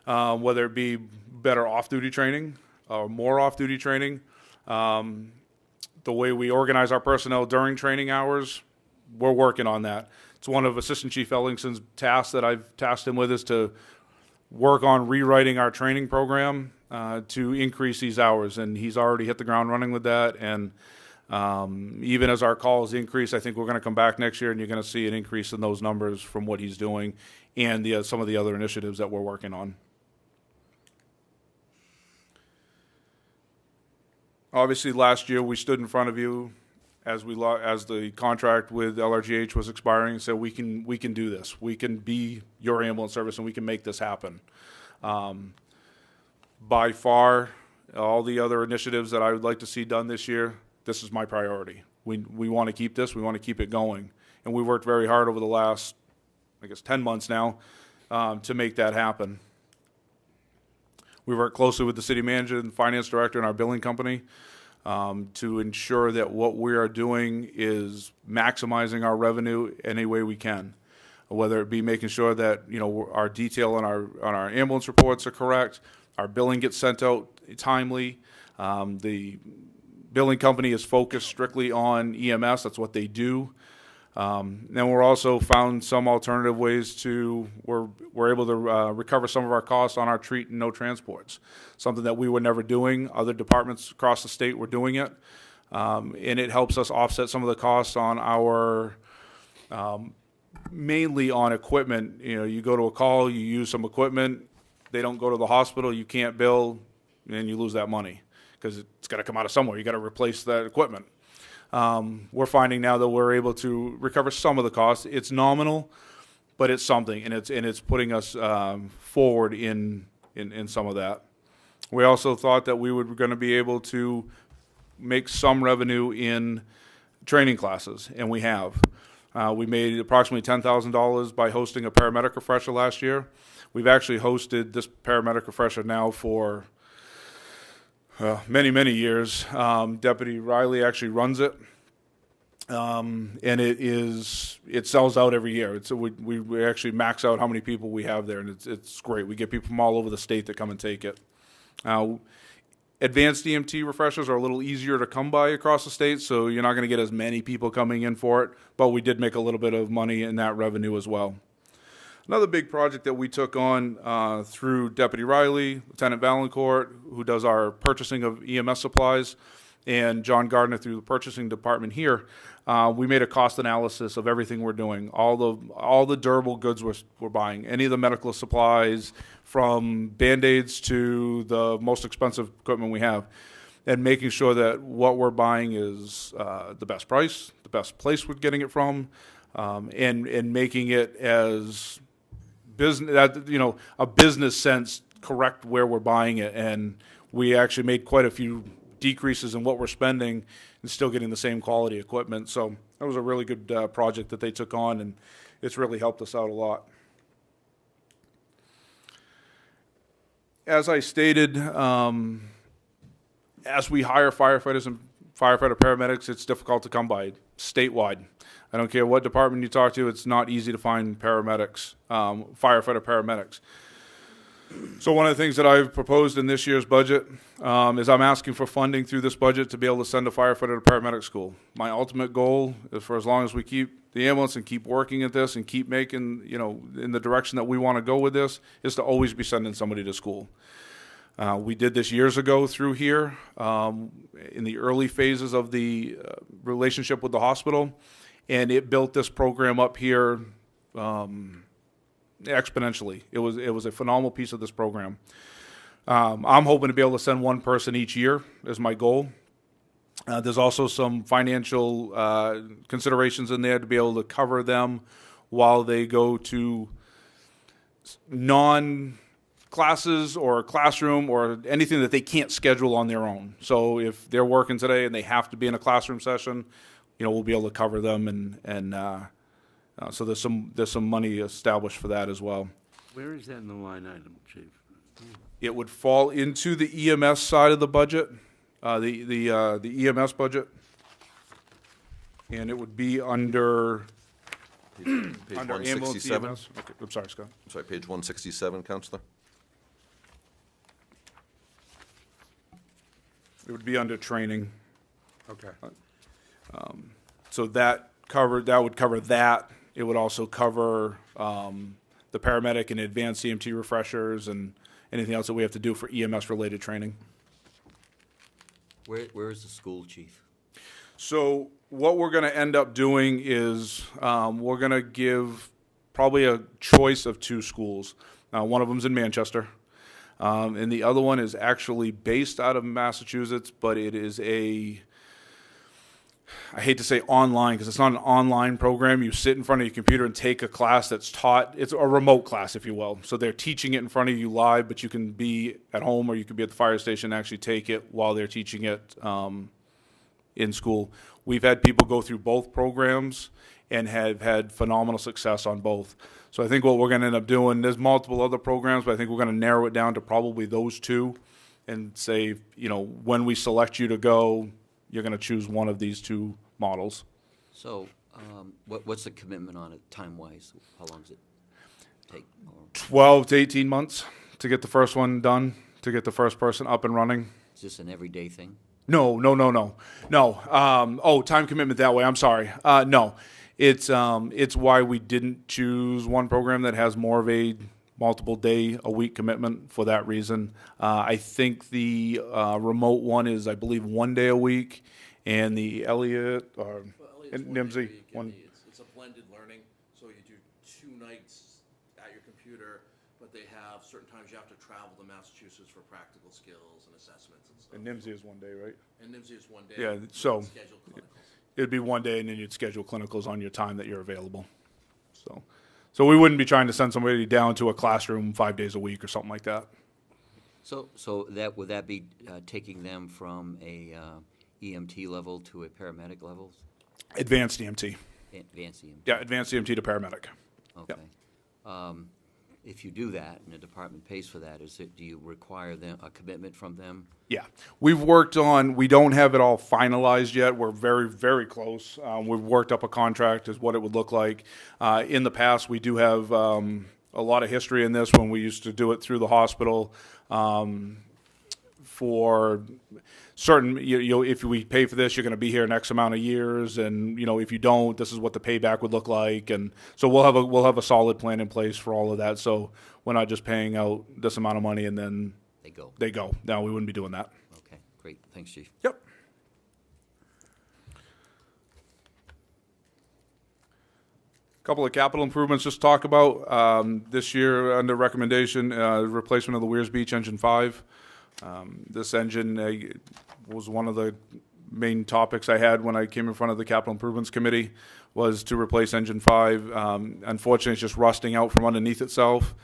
whether it be better off-duty training or more off-duty training. The way we organize our personnel during training hours, we're working on that. It's one of Assistant Chief Ellingson's tasks that I've tasked him with, is to work on rewriting our training program to increase these hours. And he's already hit the ground running with that. And even as our calls increase, I think we're going to come back next year and you're going to see an increase in those numbers from what he's doing and some of the other initiatives that we're working on. Obviously, last year we stood in front of you as the contract with LRGH was expiring and said, we can do this. We can be your ambulance service and we can make this happen. By far, all the other initiatives that I would like to see done this year, this is my priority. We want to keep this. We want to keep it going. And we worked very hard over the last, 10 months now to make that happen. We work closely with the city manager and finance director and our billing company to ensure that what we are doing is maximizing our revenue any way we can, whether it be making sure that our detail on our ambulance reports are correct, our billing gets sent out timely. The billing company is focused strictly on EMS. That's what they do. Then we're also found some alternative ways to, we're able to recover some of our costs on our treat and no transports, something that we were never doing. Other departments across the state were doing it, and it helps us offset some of the costs on our, mainly on equipment. You go to a call, you use some equipment, they don't go to the hospital, you can't bill, and you lose that money because it's got to come out of somewhere. You got to replace that equipment. We're finding now that we're able to recover some of the costs. It's nominal, but it's something, and it's putting us forward in some of that. We also thought that we were going to be able to make some revenue in training classes, and we have. We made approximately $10,000 by hosting a paramedic refresher last year. We've actually hosted this paramedic refresher now for many, many years. Deputy Riley actually runs it, and it sells out every year. We actually max out how many people we have there, and it's great. We get people from all over the state that come and take it. Advanced EMT refreshers are a little easier to come by across the state, so you're not going to get as many people coming in for it, but we did make a little bit of money in that revenue as well. Another big project that we took on through Deputy Riley, Lieutenant Valancourt, who does our purchasing of EMS supplies, and John Gardner through the purchasing department here, we made a cost analysis of everything we're doing, all the durable goods we're buying, any of the medical supplies, from Band-Aids to the most expensive equipment we have. and making sure that what we're buying is the best price, the best place we're getting it from, and making it as a business sense correct where we're buying it. And we actually made quite a few decreases in what we're spending and still getting the same quality equipment. So that was a really good project that they took on, and it's really helped us out a lot. As I stated, as we hire firefighters and firefighter paramedics, it's difficult to come by statewide. I don't care what department you talk to, it's not easy to find paramedics, firefighter paramedics. So one of the things that I've proposed in this year's budget is I'm asking for funding through this budget to be able to send a firefighter to paramedic school. My ultimate goal is, for as long as we keep the ambulance and keep working at this and keep making, in the direction that we want to go with this, is to always be sending somebody to school. We did this years ago through here in the early phases of the relationship with the hospital, and it built this program up here exponentially. It was a phenomenal piece of this program. I'm hoping to be able to send one person each year is my goal. There's also some financial considerations in there to be able to cover them while they go to non-classes or classroom or anything that they can't schedule on their own. So if they're working today and they have to be in a classroom session, we'll be able to cover them, and so there's some money established for that as well. Where is that in the line item, Chief? It would fall into the EMS side of the budget, the EMS budget, and it would be under Page under ambulance 167. EMS. Okay, I'm sorry, Scott. I'm sorry, page 167, Counselor. It would be under training. Okay. So that would cover that. It would also cover the paramedic and advanced EMT refreshers and anything else that we have to do for EMS-related training. Where is the school, Chief? So what we're going to end up doing is we're going to give probably a choice of two schools. One of them's in Manchester, and the other one is actually based out of Massachusetts, but it is I hate to say online because it's not an online program. You sit in front of your computer and take a class that's taught. It's a remote class, if you will. So they're teaching it in front of you live, but you can be at home or you can be at the fire station and actually take it while they're teaching it in school. We've had people go through both programs and have had phenomenal success on both. So I think what we're going to end up doing, there's multiple other programs, but I think we're going to narrow it down to probably those two and say, when we select you to go, you're going to choose one of these two models. So what's the commitment on it time-wise? How long does it take? 12 to 18 months to get the first one done, to get the first person up and running. Is this an everyday thing? No. Time commitment that way. I'm sorry. No. It's why we didn't choose one program that has more of a multiple day a week commitment for that reason. I think the remote one is, I believe, 1 day a week, and the Elliott or Nimsy one. It's a blended learning, so you do 2 nights at your computer, but they have certain times you have to travel to Massachusetts for practical skills and assessments and stuff. And Nimsy is 1 day, right? And Nimsy is 1 day. Yeah, You so schedule clinicals. it'd be 1 day, and then you'd schedule clinicals on your time that you're available. So we wouldn't be trying to send somebody down to a classroom 5 days a week or something like that. So would that be taking them from a EMT level to a paramedic level? Advanced EMT. Advanced EMT. Yeah, advanced EMT to paramedic. Okay. If you do that and the department pays for that, do you require a commitment from them? Yeah. We don't have it all finalized yet. We're very, very close. We've worked up a contract as what it would look like. In the past, we do have a lot of history in this when we used to do it through the hospital for certain, if we pay for this, you're going to be here an X amount of years, and if you don't, this is what the payback would look like, and so we'll have a solid plan in place for all of that. So we're not just paying out this amount of money and then they go. No, we wouldn't be doing that. Okay, great. Thanks, Chief. Yep. Couple of capital improvements just to talk about this year under recommendation, replacement of the Weirs Beach Engine 5. This engine was one of the main topics I had when I came in front of the Capital Improvements Committee, was to replace engine 5. Unfortunately, it's just rusting out from underneath itself.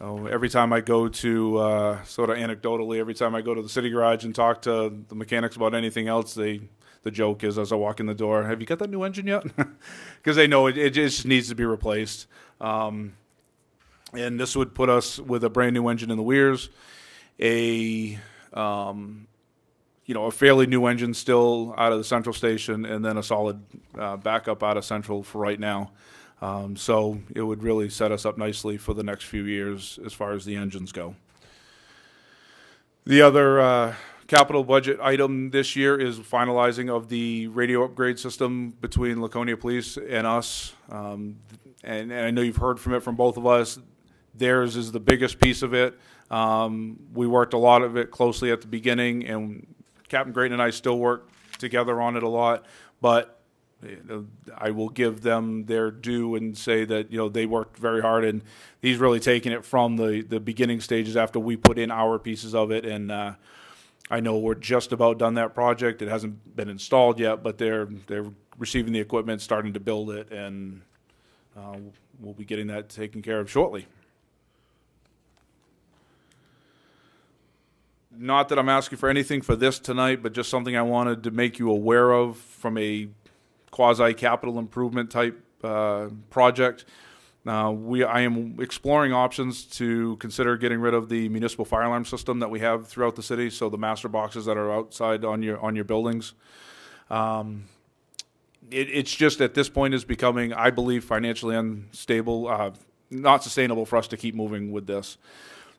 Every time I go to, sort of anecdotally, every time I go to the city garage and talk to the mechanics about anything else, the joke is, as I walk in the door, have you got that new engine yet? Because they know it just needs to be replaced. And this would put us with a brand new engine in the Weirs, a fairly new engine still out of the central station, and then a solid backup out of central for right now. So it would really set us up nicely for the next few years as far as the engines go. The other capital budget item this year is finalizing of the radio upgrade system between Laconia Police and us. And I know you've heard from it from both of us. Theirs is the biggest piece of it. We worked a lot of it closely at the beginning, and Captain Grayton and I still work together on it a lot, but I will give them their due and say that, they worked very hard, and he's really taken it from the beginning stages after we put in our pieces of it. And I know we're just about done that project. It hasn't been installed yet, but they're receiving the equipment, starting to build it, and we'll be getting that taken care of shortly. Not that I'm asking for anything for this tonight, but just something I wanted to make you aware of from a quasi-capital improvement type project. I am exploring options to consider getting rid of the municipal fire alarm system that we have throughout the city, so the master boxes that are outside on your buildings. It's just at this point is becoming, I believe, financially unstable, not sustainable for us to keep moving with this.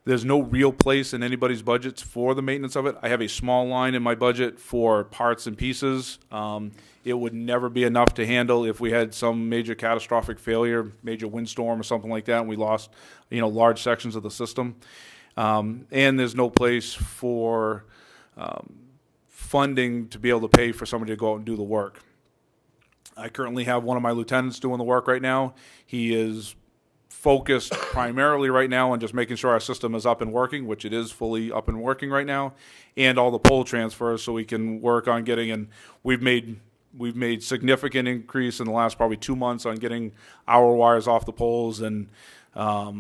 There's no real place in anybody's budgets for the maintenance of it. I have a small line in my budget for parts and pieces. It would never be enough to handle if we had some major catastrophic failure, major windstorm or something like that, and we lost, large sections of the system. And there's no place for funding to be able to pay for somebody to go out and do the work. I currently have one of my lieutenants doing the work right now. He is focused primarily right now on just making sure our system is up and working, which it is fully up and working right now, and all the pole transfers so we can work on getting, and we've made significant increase in the last probably 2 months on getting our wires off the poles, and I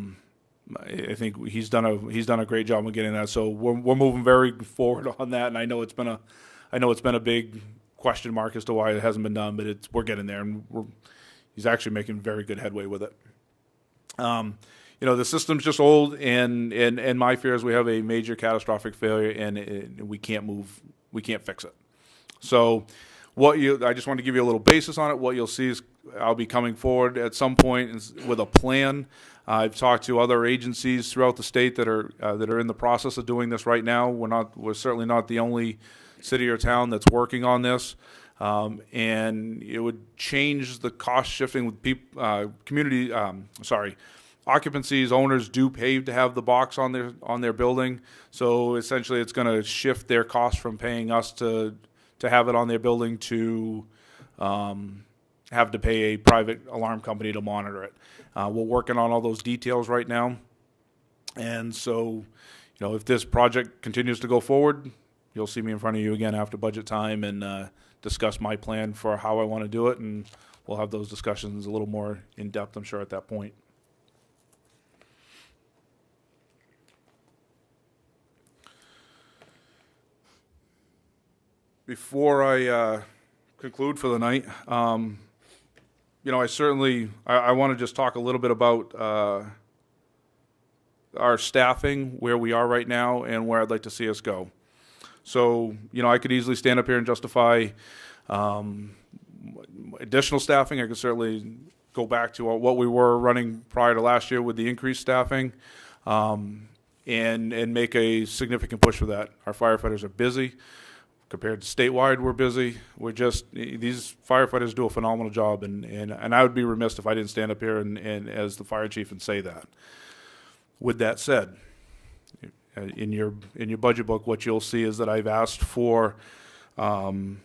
think he's done a great job of getting that. So we're moving very forward on that, and I know it's been a big question mark as to why it hasn't been done, but we're getting there, and he's actually making very good headway with it. The system's just old, and my fear is we have a major catastrophic failure, and we can't fix it. So I just want to give you a little basis on it. What you'll see is I'll be coming forward at some point with a plan. I've talked to other agencies throughout the state that are in the process of doing this right now. We're certainly not the only city or town that's working on this. And it would change the cost shifting with occupancies. Owners do pay to have the box on their building, so essentially it's going to shift their cost from paying us to have it on their building to have to pay a private alarm company to monitor it. We're working on all those details right now, and so if this project continues to go forward, you'll see me in front of you again after budget time and discuss my plan for how I want to do it, and we'll have those discussions a little more in depth, I'm sure, at that point. Before I conclude for the night, I want to just talk a little bit about our staffing, where we are right now, and where I'd like to see us go. So, I could easily stand up here and justify additional staffing. I could certainly go back to what we were running prior to last year with the increased staffing, and make a significant push for that. Our firefighters are busy. Compared to statewide, we're busy. These firefighters do a phenomenal job, and I would be remiss if I didn't stand up here and as the fire chief and say that. With that said, in your budget book, what you'll see is that I've asked for an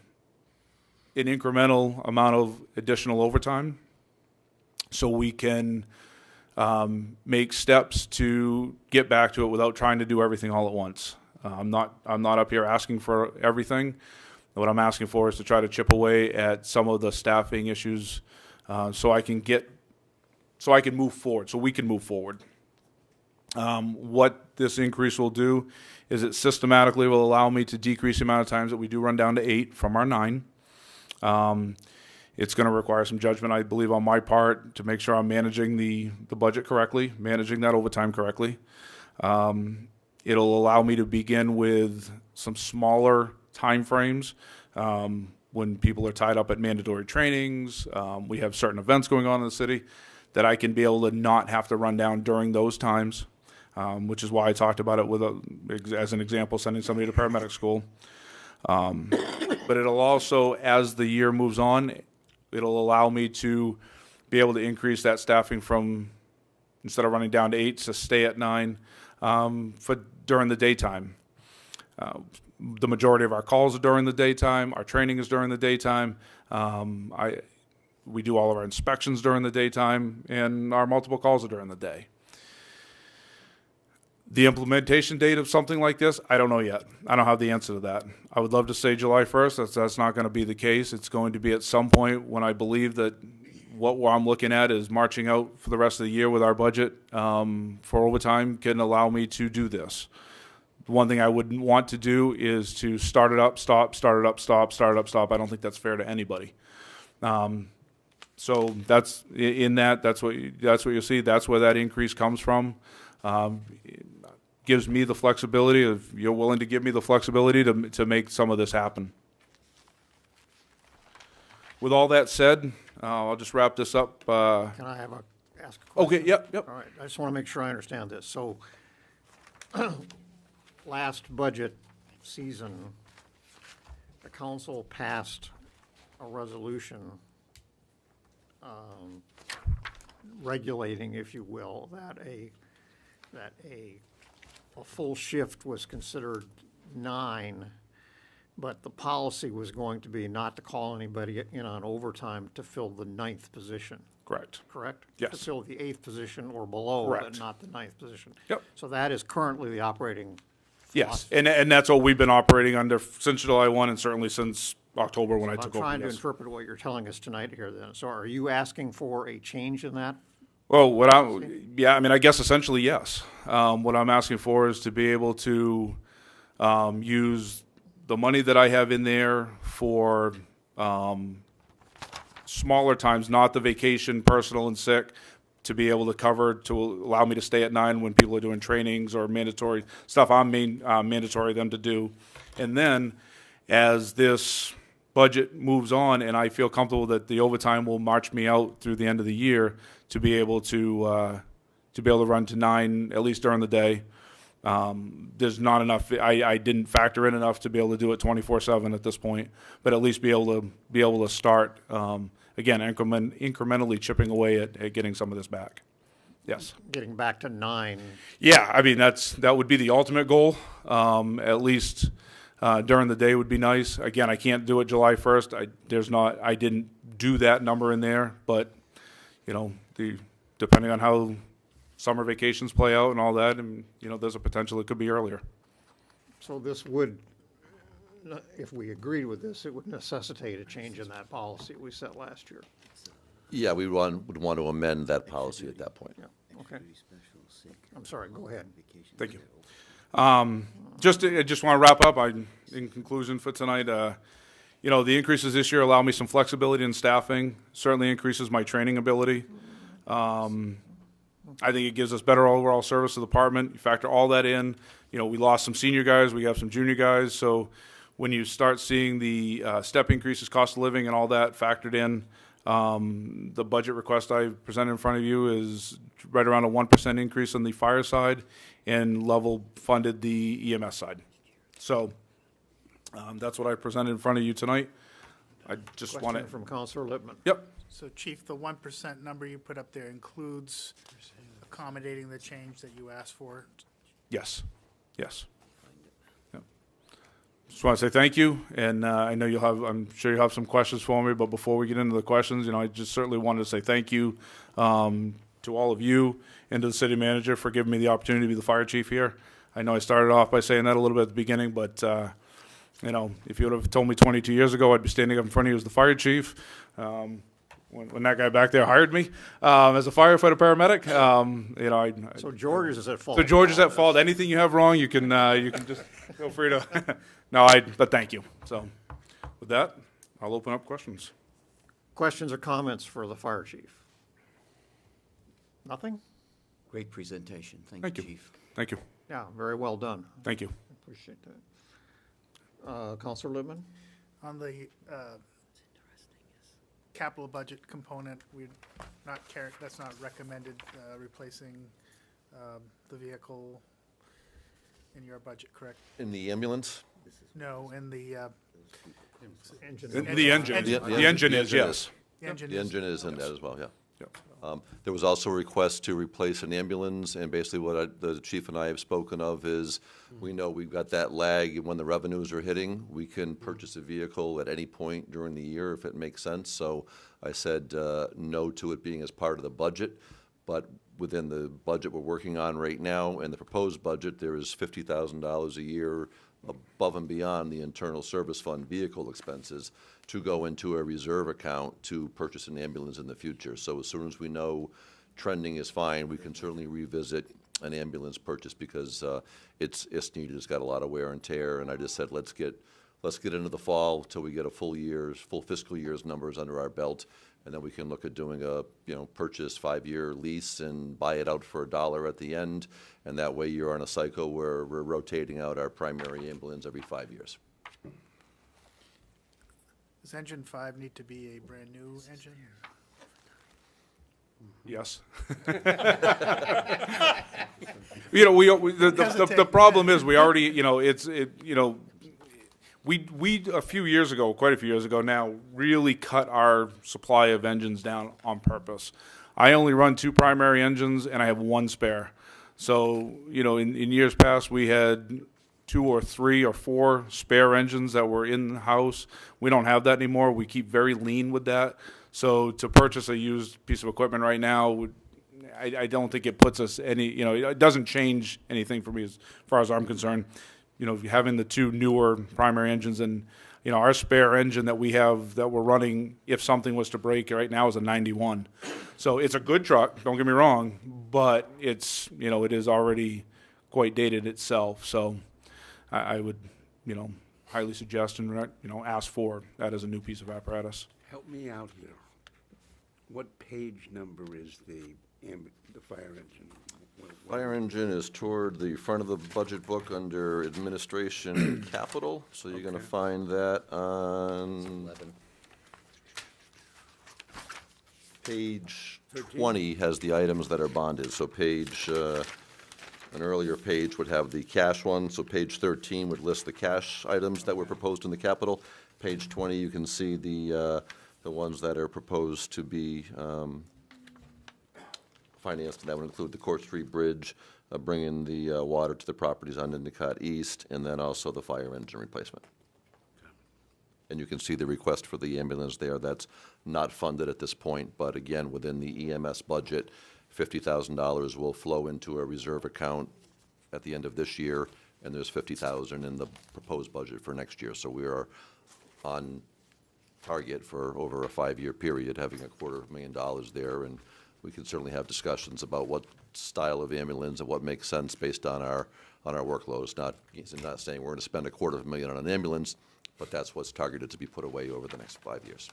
incremental amount of additional overtime so we can make steps to get back to it without trying to do everything all at once. I'm not up here asking for everything. What I'm asking for is to try to chip away at some of the staffing issues, so I can move forward, so we can move forward. What this increase will do is it systematically will allow me to decrease the amount of times that we do run down to 8 from our 9. It's going to require some judgment, I believe, on my part to make sure I'm managing the budget correctly, managing that overtime correctly. It'll allow me to begin with some smaller time frames when people are tied up at mandatory trainings. We have certain events going on in the city that I can be able to not have to run down during those times, which is why I talked about it with, as an example, sending somebody to paramedic school. But it'll also, as the year moves on, it'll allow me to be able to increase that staffing from, instead of running down to 8, to stay at 9 for during the daytime. The majority of our calls are during the daytime. Our training is during the daytime. We do all of our inspections during the daytime, and our multiple calls are during the day. The implementation date of something like this, I don't know yet. I don't have the answer to that. I would love to say July 1st. That's not going to be the case. It's going to be at some point when I believe that what I'm looking at is marching out for the rest of the year with our budget for overtime can allow me to do this. One thing I wouldn't want to do is to start it up, stop, start it up, stop, start it up, stop. I don't think that's fair to anybody. So that's that's what you'll see. That's where that increase comes from. Gives me the flexibility. If you're willing to give me the flexibility to make some of this happen. With all that said, I'll just wrap this up. Can I ask a question? Okay, yep. All right, I just want to make sure I understand this. So, last budget season, the council passed a resolution regulating, if you will, that a full shift was considered 9, but the policy was going to be not to call anybody in on overtime to fill the 9th position. Correct. Correct? Yes. To fill the 8th position or below, Correct. but not the 9th position. Yep. So that is currently the operating Yes, philosophy. and that's what we've been operating under since July 1 and certainly since October when I took I'm over. trying to Yes. interpret what you're telling us tonight here then. So are you asking for a change in that? Well, I guess essentially yes. What I'm asking for is to be able to use the money that I have in there for smaller times, not the vacation, personal and sick, to be able to cover, to allow me to stay at 9 when people are doing trainings or mandatory stuff I'm mandatory them to do. And then as this budget moves on and I feel comfortable that the overtime will march me out through the end of the year, to be able to run to 9 at least during the day. There's not enough. I didn't factor in enough to be able to do it 24/7 at this point, but at least be able to start again incrementally chipping away at getting some of this back. Yes. Getting back to 9. Yeah, I mean that would be the ultimate goal. At least during the day would be nice. Again, I can't do it July 1st. I didn't do that number in there, but depending on how summer vacations play out and all that, and there's a potential it could be earlier. So this would, if we agreed with this, it would necessitate a change in that policy we set last year. Yeah, we would want to amend that policy at that point. Yeah, okay. I'm sorry, go ahead. Thank you. I just want to wrap up. In conclusion for tonight, the increases this year allow me some flexibility in staffing. Certainly increases my training ability. I think it gives us better overall service to the department. You factor all that in. We lost some senior guys. We have some junior guys. So when you start seeing the step increases, cost of living, and all that factored in, the budget request I presented in front of you is right around a 1% increase on the fire side and level funded the EMS side. So that's what I presented in front of you tonight. I just want to. Question from Councilor Lippman. Yep. So Chief, the 1% number you put up there includes accommodating the change that you asked for? Yes. Yes. Yep. Just want to say thank you, and I know I'm sure you'll have some questions for me, but before we get into the questions, I just certainly wanted to say thank you to all of you and to the city manager for giving me the opportunity to be the fire chief here. I know I started off by saying that a little bit at the beginning, but, you know, if you would have told me 22 years ago, I'd be standing up in front of you as the fire chief. When that guy back there hired me as a firefighter paramedic, you know, So George is at fault. so George is at fault. Anything you have wrong, you can just feel free to. No, but thank you. So, with that, I'll open up questions. Questions or comments for the fire chief? Nothing? Great presentation. Thank Thank you, you. Chief. Thank you. Yeah, very well done. Thank you. Appreciate that. Counselor Lippman? On the capital budget component, we're not that's not recommended, replacing the vehicle in your budget, correct? In the ambulance? No, in the Engine. The engine. The engine is, yes. the engine The is- engine is in that as well, yeah. Yep. There was also a request to replace an ambulance, and basically what the chief and I have spoken of is, we know we've got that lag when the revenues are hitting. We can purchase a vehicle at any point during the year if it makes sense. So I said no to it being as part of the budget, but within the budget we're working on right now and the proposed budget, there is $50,000 a year above and beyond the internal service fund vehicle expenses to go into a reserve account to purchase an ambulance in the future. So as soon as we know trending is fine, we can certainly revisit an ambulance purchase because it's needed. It's got a lot of wear and tear, and I just said let's get into the fall till we get a full fiscal year's numbers under our belt, and then we can look at doing a purchase 5-year lease and buy it out for $1 at the end, and that way you're on a cycle where we're rotating out our primary ambulance every 5 years. Does engine 5 need to be a brand-new engine? Yes. You know, the problem is we already, we a few years ago, quite a few years ago now, really cut our supply of engines down on purpose. I only run 2 primary engines and I have 1 spare. So, in years past, we had 2 or 3 or 4 spare engines that were in the house. We don't have that anymore. We keep very lean with that. So to purchase a used piece of equipment right now, I don't think it puts us any, it doesn't change anything for me as far as I'm concerned. Having the 2 newer primary engines and, our spare engine that we have that we're running, if something was to break right now, is a 91. So it's a good truck, don't get me wrong, but it's, it is already quite dated itself. So I would, highly suggest and, ask for that as a new piece of apparatus. Help me out here. What page number is the fire engine? Fire engine is toward the front of the budget book under administration and capital, so you're going to find that on 11. page 20 has the items that are bonded. So an earlier page would have the cash one, so page 13 would list the cash items that were proposed in the capital. Page 20, you can see the ones that are proposed to be financed, and that would include the Court Street Bridge, bringing the water to the properties on Endicott East, and then also the fire engine replacement. And you can see the request for the ambulance there. That's not funded at this point, but again, within the EMS budget, $50,000 will flow into a reserve account at the end of this year, and there's $50,000 in the proposed budget for next year. So we are on target for over a 5-year period, having $250,000 there, and we can certainly have discussions about what style of ambulance and what makes sense based on our workloads. Not saying we're going to spend $250,000 on an ambulance, but that's what's targeted to be put away over the next 5 years.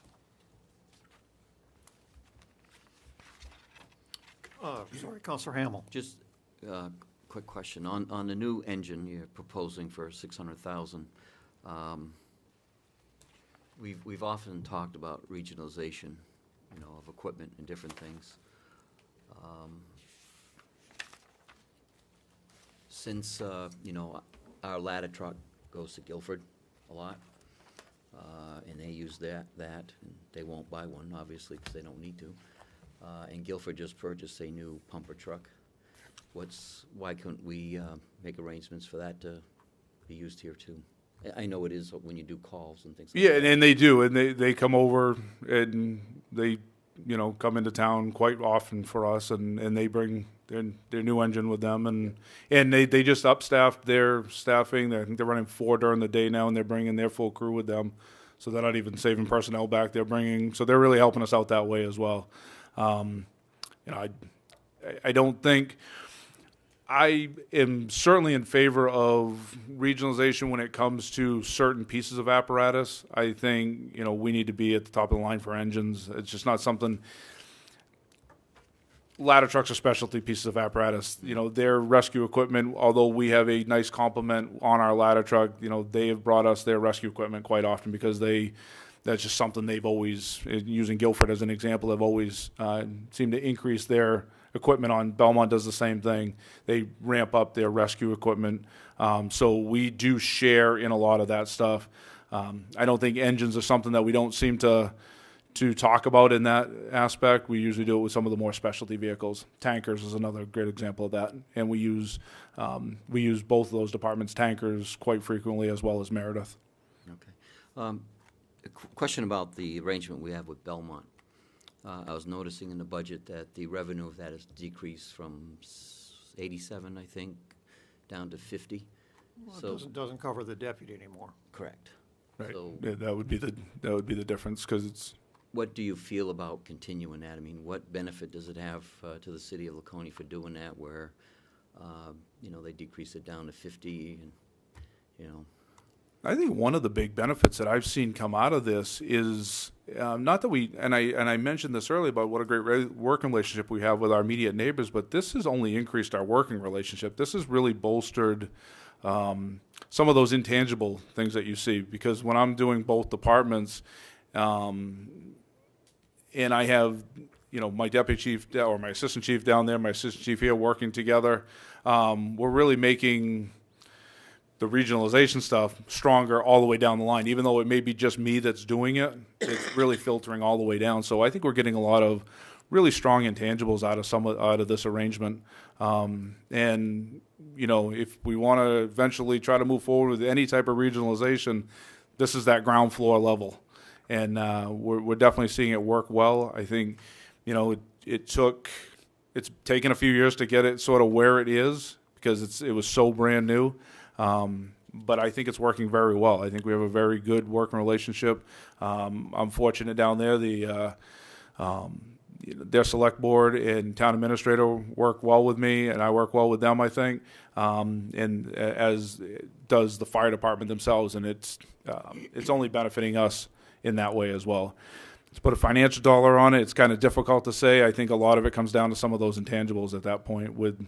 Sorry, Counselor Hamel. Just a quick question. On the new engine you're proposing for $600,000, we've often talked about regionalization, of equipment and different things. Since, our ladder truck goes to Guilford a lot, and they use that, and they won't buy one, obviously, because they don't need to. And Guilford just purchased a new pumper truck. Why couldn't we make arrangements for that to be used here too? I know it is when you do calls and things like Yeah, that. and they do, and they come over and they come into town quite often for us, and they bring their new engine with them, and they just upstaffed their staffing. I think they're running 4 during the day now, and they're bringing their full crew with them. So they're not even saving personnel back. So they're really helping us out that way as well. I don't think, I am certainly in favor of regionalization when it comes to certain pieces of apparatus. I think, we need to be at the top of the line for engines. It's just not something. Ladder trucks are specialty pieces of apparatus. Their rescue equipment, although we have a nice complement on our ladder truck, they have brought us their rescue equipment quite often because that's just something they've always, using Guilford as an example, have always seemed to increase their equipment on. Belmont does the same thing. They ramp up their rescue equipment. So we do share in a lot of that stuff. I don't think engines are something that we don't seem to talk about in that aspect. We usually do it with some of the more specialty vehicles. Tankers is another great example of that. And we use both of those departments, tankers, quite frequently, as well as Meredith. Okay. A question about the arrangement we have with Belmont. I was noticing in the budget that the revenue of that has decreased from 87, I think, down to 50. Well, So it doesn't cover the deputy anymore. correct. Right. So Yeah, that would be the difference, because it's. what do you feel about continuing that? I mean, what benefit does it have to the city of Laconia for doing that, where they decrease it down to 50, and I think one of the big benefits that I've seen come out of this is not that I mentioned this earlier about what a great working relationship we have with our immediate neighbors, but this has only increased our working relationship. This has really bolstered some of those intangible things that you see, because when I'm doing both departments, and I have, my deputy chief or my assistant chief down there, my assistant chief here working together, we're really making the regionalization stuff stronger all the way down the line. Even though it may be just me that's doing it, it's really filtering all the way down. So I think we're getting a lot of really strong intangibles out of this arrangement. And if we want to eventually try to move forward with any type of regionalization, this is that ground floor level. And we're definitely seeing it work well. I think, it's taken a few years to get it sort of where it is, because it was so brand new. But I think it's working very well. I think we have a very good working relationship. I'm fortunate down there. Their select board and town administrator work well with me, and I work well with them, I think, and as does the fire department themselves. And it's only benefiting us in that way as well. To put a financial dollar on it, it's kind of difficult to say. I think a lot of it comes down to some of those intangibles at that point with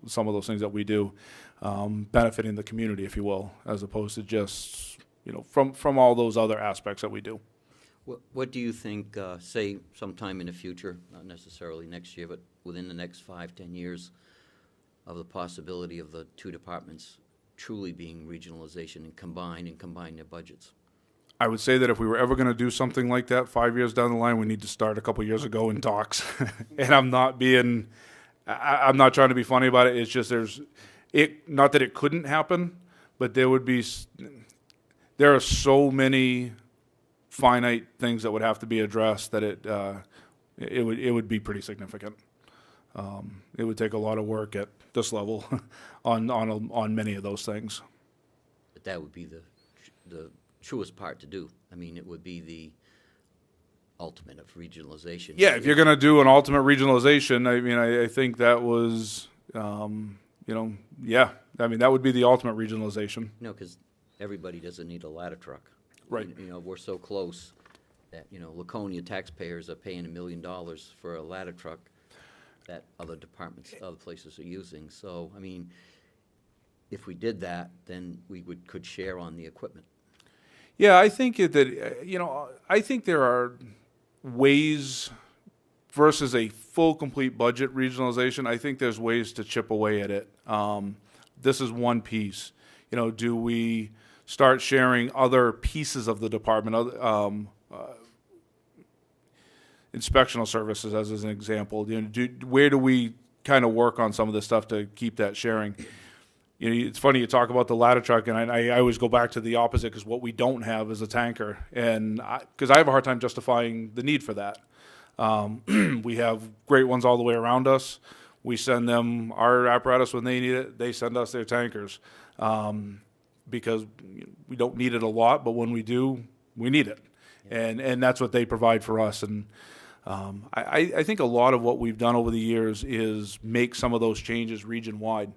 some of those things that we do, benefiting the community, if you will, as opposed to just, from all those other aspects that we do. what do you think, say sometime in the future, not necessarily next year, but within the next 5-10 years, of the possibility of the two departments truly being regionalization and combine their budgets? I would say that if we were ever going to do something like that 5 years down the line, we need to start a couple years ago in talks. And I'm not trying to be funny about it. It's just not that it couldn't happen, but there are so many finite things that would have to be addressed that it would be pretty significant. It would take a lot of work at this level on many of those things. But that would be the truest part to do. I mean, it would be the ultimate of regionalization. Yeah, if you're going to do an ultimate regionalization, I mean, I think that was, yeah. I mean, that would be the ultimate regionalization. Because everybody doesn't need a ladder truck. Right. We're so close that, Laconia taxpayers are paying $1 million for a ladder truck that other departments, other places are using. So, I mean, if we did that, then we could share on the equipment. Yeah, I think that, I think there are ways versus a full, complete budget regionalization. I think there's ways to chip away at it. This is one piece. Do we start sharing other pieces of the department, inspectional services as an example? Where do we kind of work on some of this stuff to keep that sharing? It's funny you talk about the ladder truck, and I always go back to the opposite, because what we don't have is a tanker, and because I have a hard time justifying the need for that. We have great ones all the way around us. We send them our apparatus when they need it. They send us their tankers, because we don't need it a lot, but when we do, we need it. And that's what they provide for us. And I think a lot of what we've done over the years is make some of those changes region-wide.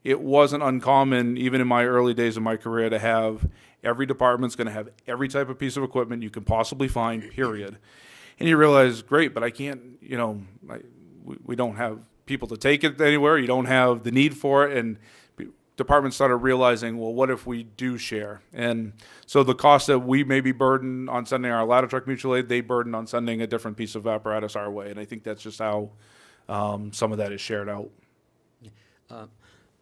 It wasn't uncommon, even in my early days of my career, to have every department's going to have every type of piece of equipment you can possibly find, period. And you realize, great, but I can't, we don't have people to take it anywhere. You don't have the need for it. And departments started realizing, well, what if we do share? And so the cost that we may be burdened on sending our ladder truck mutual aid, they burden on sending a different piece of apparatus our way. And I think that's just how some of that is shared out.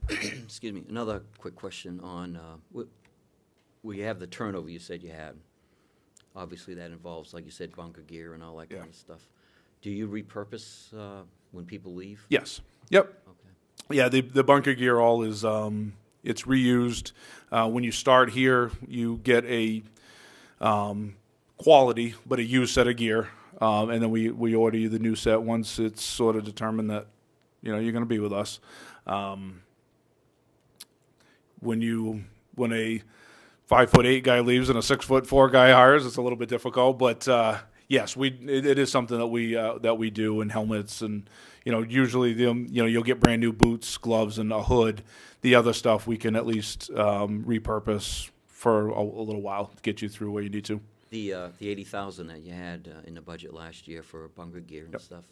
Excuse me, another quick question on, we have the turnover you said you had. Obviously, that involves, like you said, bunker gear and all that kind of stuff. Do you repurpose when people leave? Yes. Yep. Okay. Yeah, the bunker gear all is, it's reused. When you start here, you get a quality, but a used set of gear. And then we order you the new set once it's sort of determined that, you're going to be with us. When a 5'8" guy leaves and a 6'4" guy hires, it's a little bit difficult. But yes, it is something that we do, and helmets, and usually you'll get brand new boots, gloves, and a hood. The other stuff we can at least repurpose for a little while to get you through where you need to. The $80,000 that you had in the budget last year for bunker gear and stuff.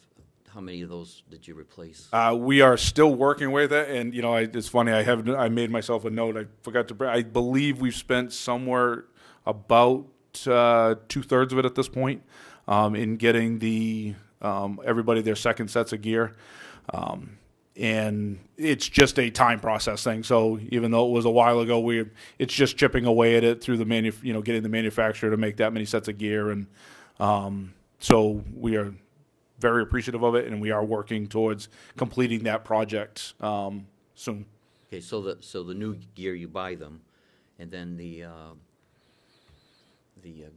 How many of those did you replace? We are still working with it, and it's funny. I made myself a note. I forgot to. I believe we've spent somewhere about 2/3 of it at this point in getting the everybody their second sets of gear, and it's just a time process thing. So even though it was a while ago, it's just chipping away at it through the getting the manufacturer to make that many sets of gear, and so we are very appreciative of it, and we are working towards completing that project soon. Okay, so the new gear, you buy them, and then the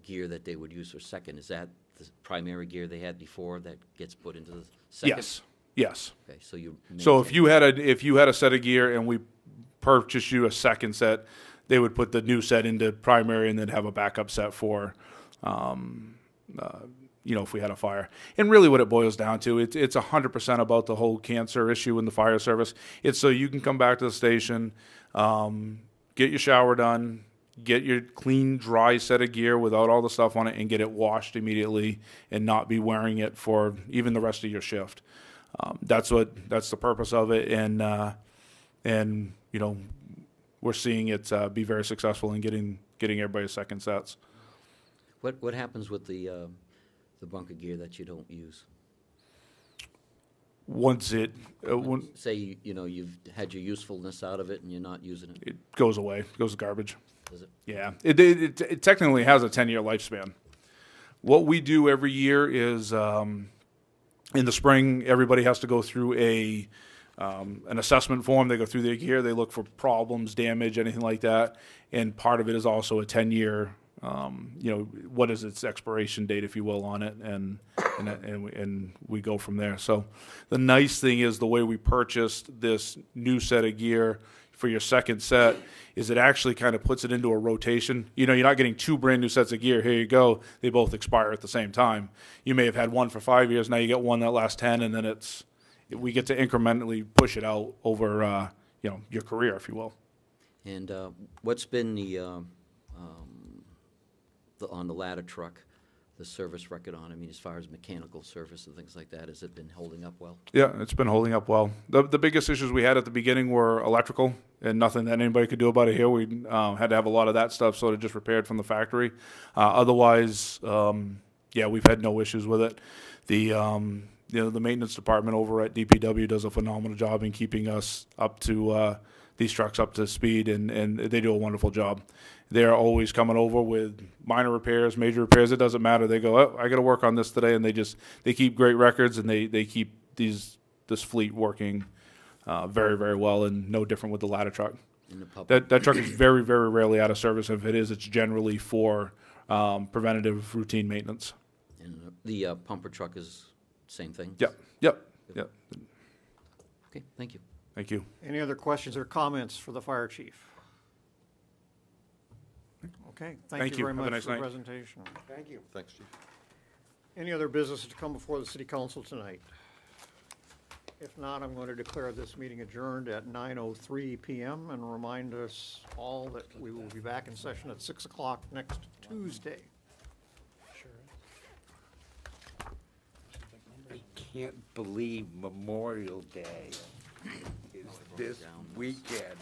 gear that they would use for second, is that the primary gear they had before that gets put into the second? Yes. Okay, so you. So if you had a set of gear and we purchased you a second set, they would put the new set into primary and then have a backup set for. If we had a fire. And really what it boils down to, it's 100% about the whole cancer issue in the fire service. It's so you can come back to the station, get your shower done, get your clean, dry set of gear without all the stuff on it, and get it washed immediately and not be wearing it for even the rest of your shift. That's the purpose of it. And we're seeing it be very successful in getting everybody second sets. What happens with the bunker gear that you don't use? Once say you've had your usefulness out of it and you're not using it, it goes away. It goes to garbage. Does it? Yeah, it technically has a 10-year lifespan. What we do every year is in the spring, everybody has to go through an assessment form. They go through their gear. They look for problems, damage, anything like that. And part of it is also a 10-year. What is its expiration date, if you will, on it, and we go from there. So the nice thing is the way we purchased this new set of gear for your second set is it actually kind of puts it into a rotation. You're not getting two brand new sets of gear. Here you go. They both expire at the same time. You may have had one for 5 years. Now you get one that lasts 10, and then we get to incrementally push it out over your career, if you will. And what's been on the ladder truck, the service record on? I mean, as far as mechanical service and things like that, has it been holding up well? Yeah, it's been holding up well. The biggest issues we had at the beginning were electrical, and nothing that anybody could do about it here. We had to have a lot of that stuff sort of just repaired from the factory. Otherwise, we've had no issues with it. The maintenance department over at DPW does a phenomenal job in keeping us up to these trucks up to speed, and they do a wonderful job. They're always coming over with minor repairs, major repairs. It doesn't matter. They go, I got to work on this today, and they keep great records, and they keep this fleet working very, very well, and no different with the ladder truck. That truck is very, very rarely out of service. If it is, it's generally for preventative routine maintenance. And the pumper truck is same thing? Yep, yep, yep. Okay, thank you. Thank you. Any other questions or comments for the fire chief? Okay, thank Thank you you. very Have a much nice for the night. presentation. Thank you. Thanks, Chief. Any other business to come before the city council tonight? If not, I'm going to declare this meeting adjourned at 9:03 PM and remind us all that we will be back in session at 6 o'clock next Tuesday. I can't believe Memorial Day is this weekend.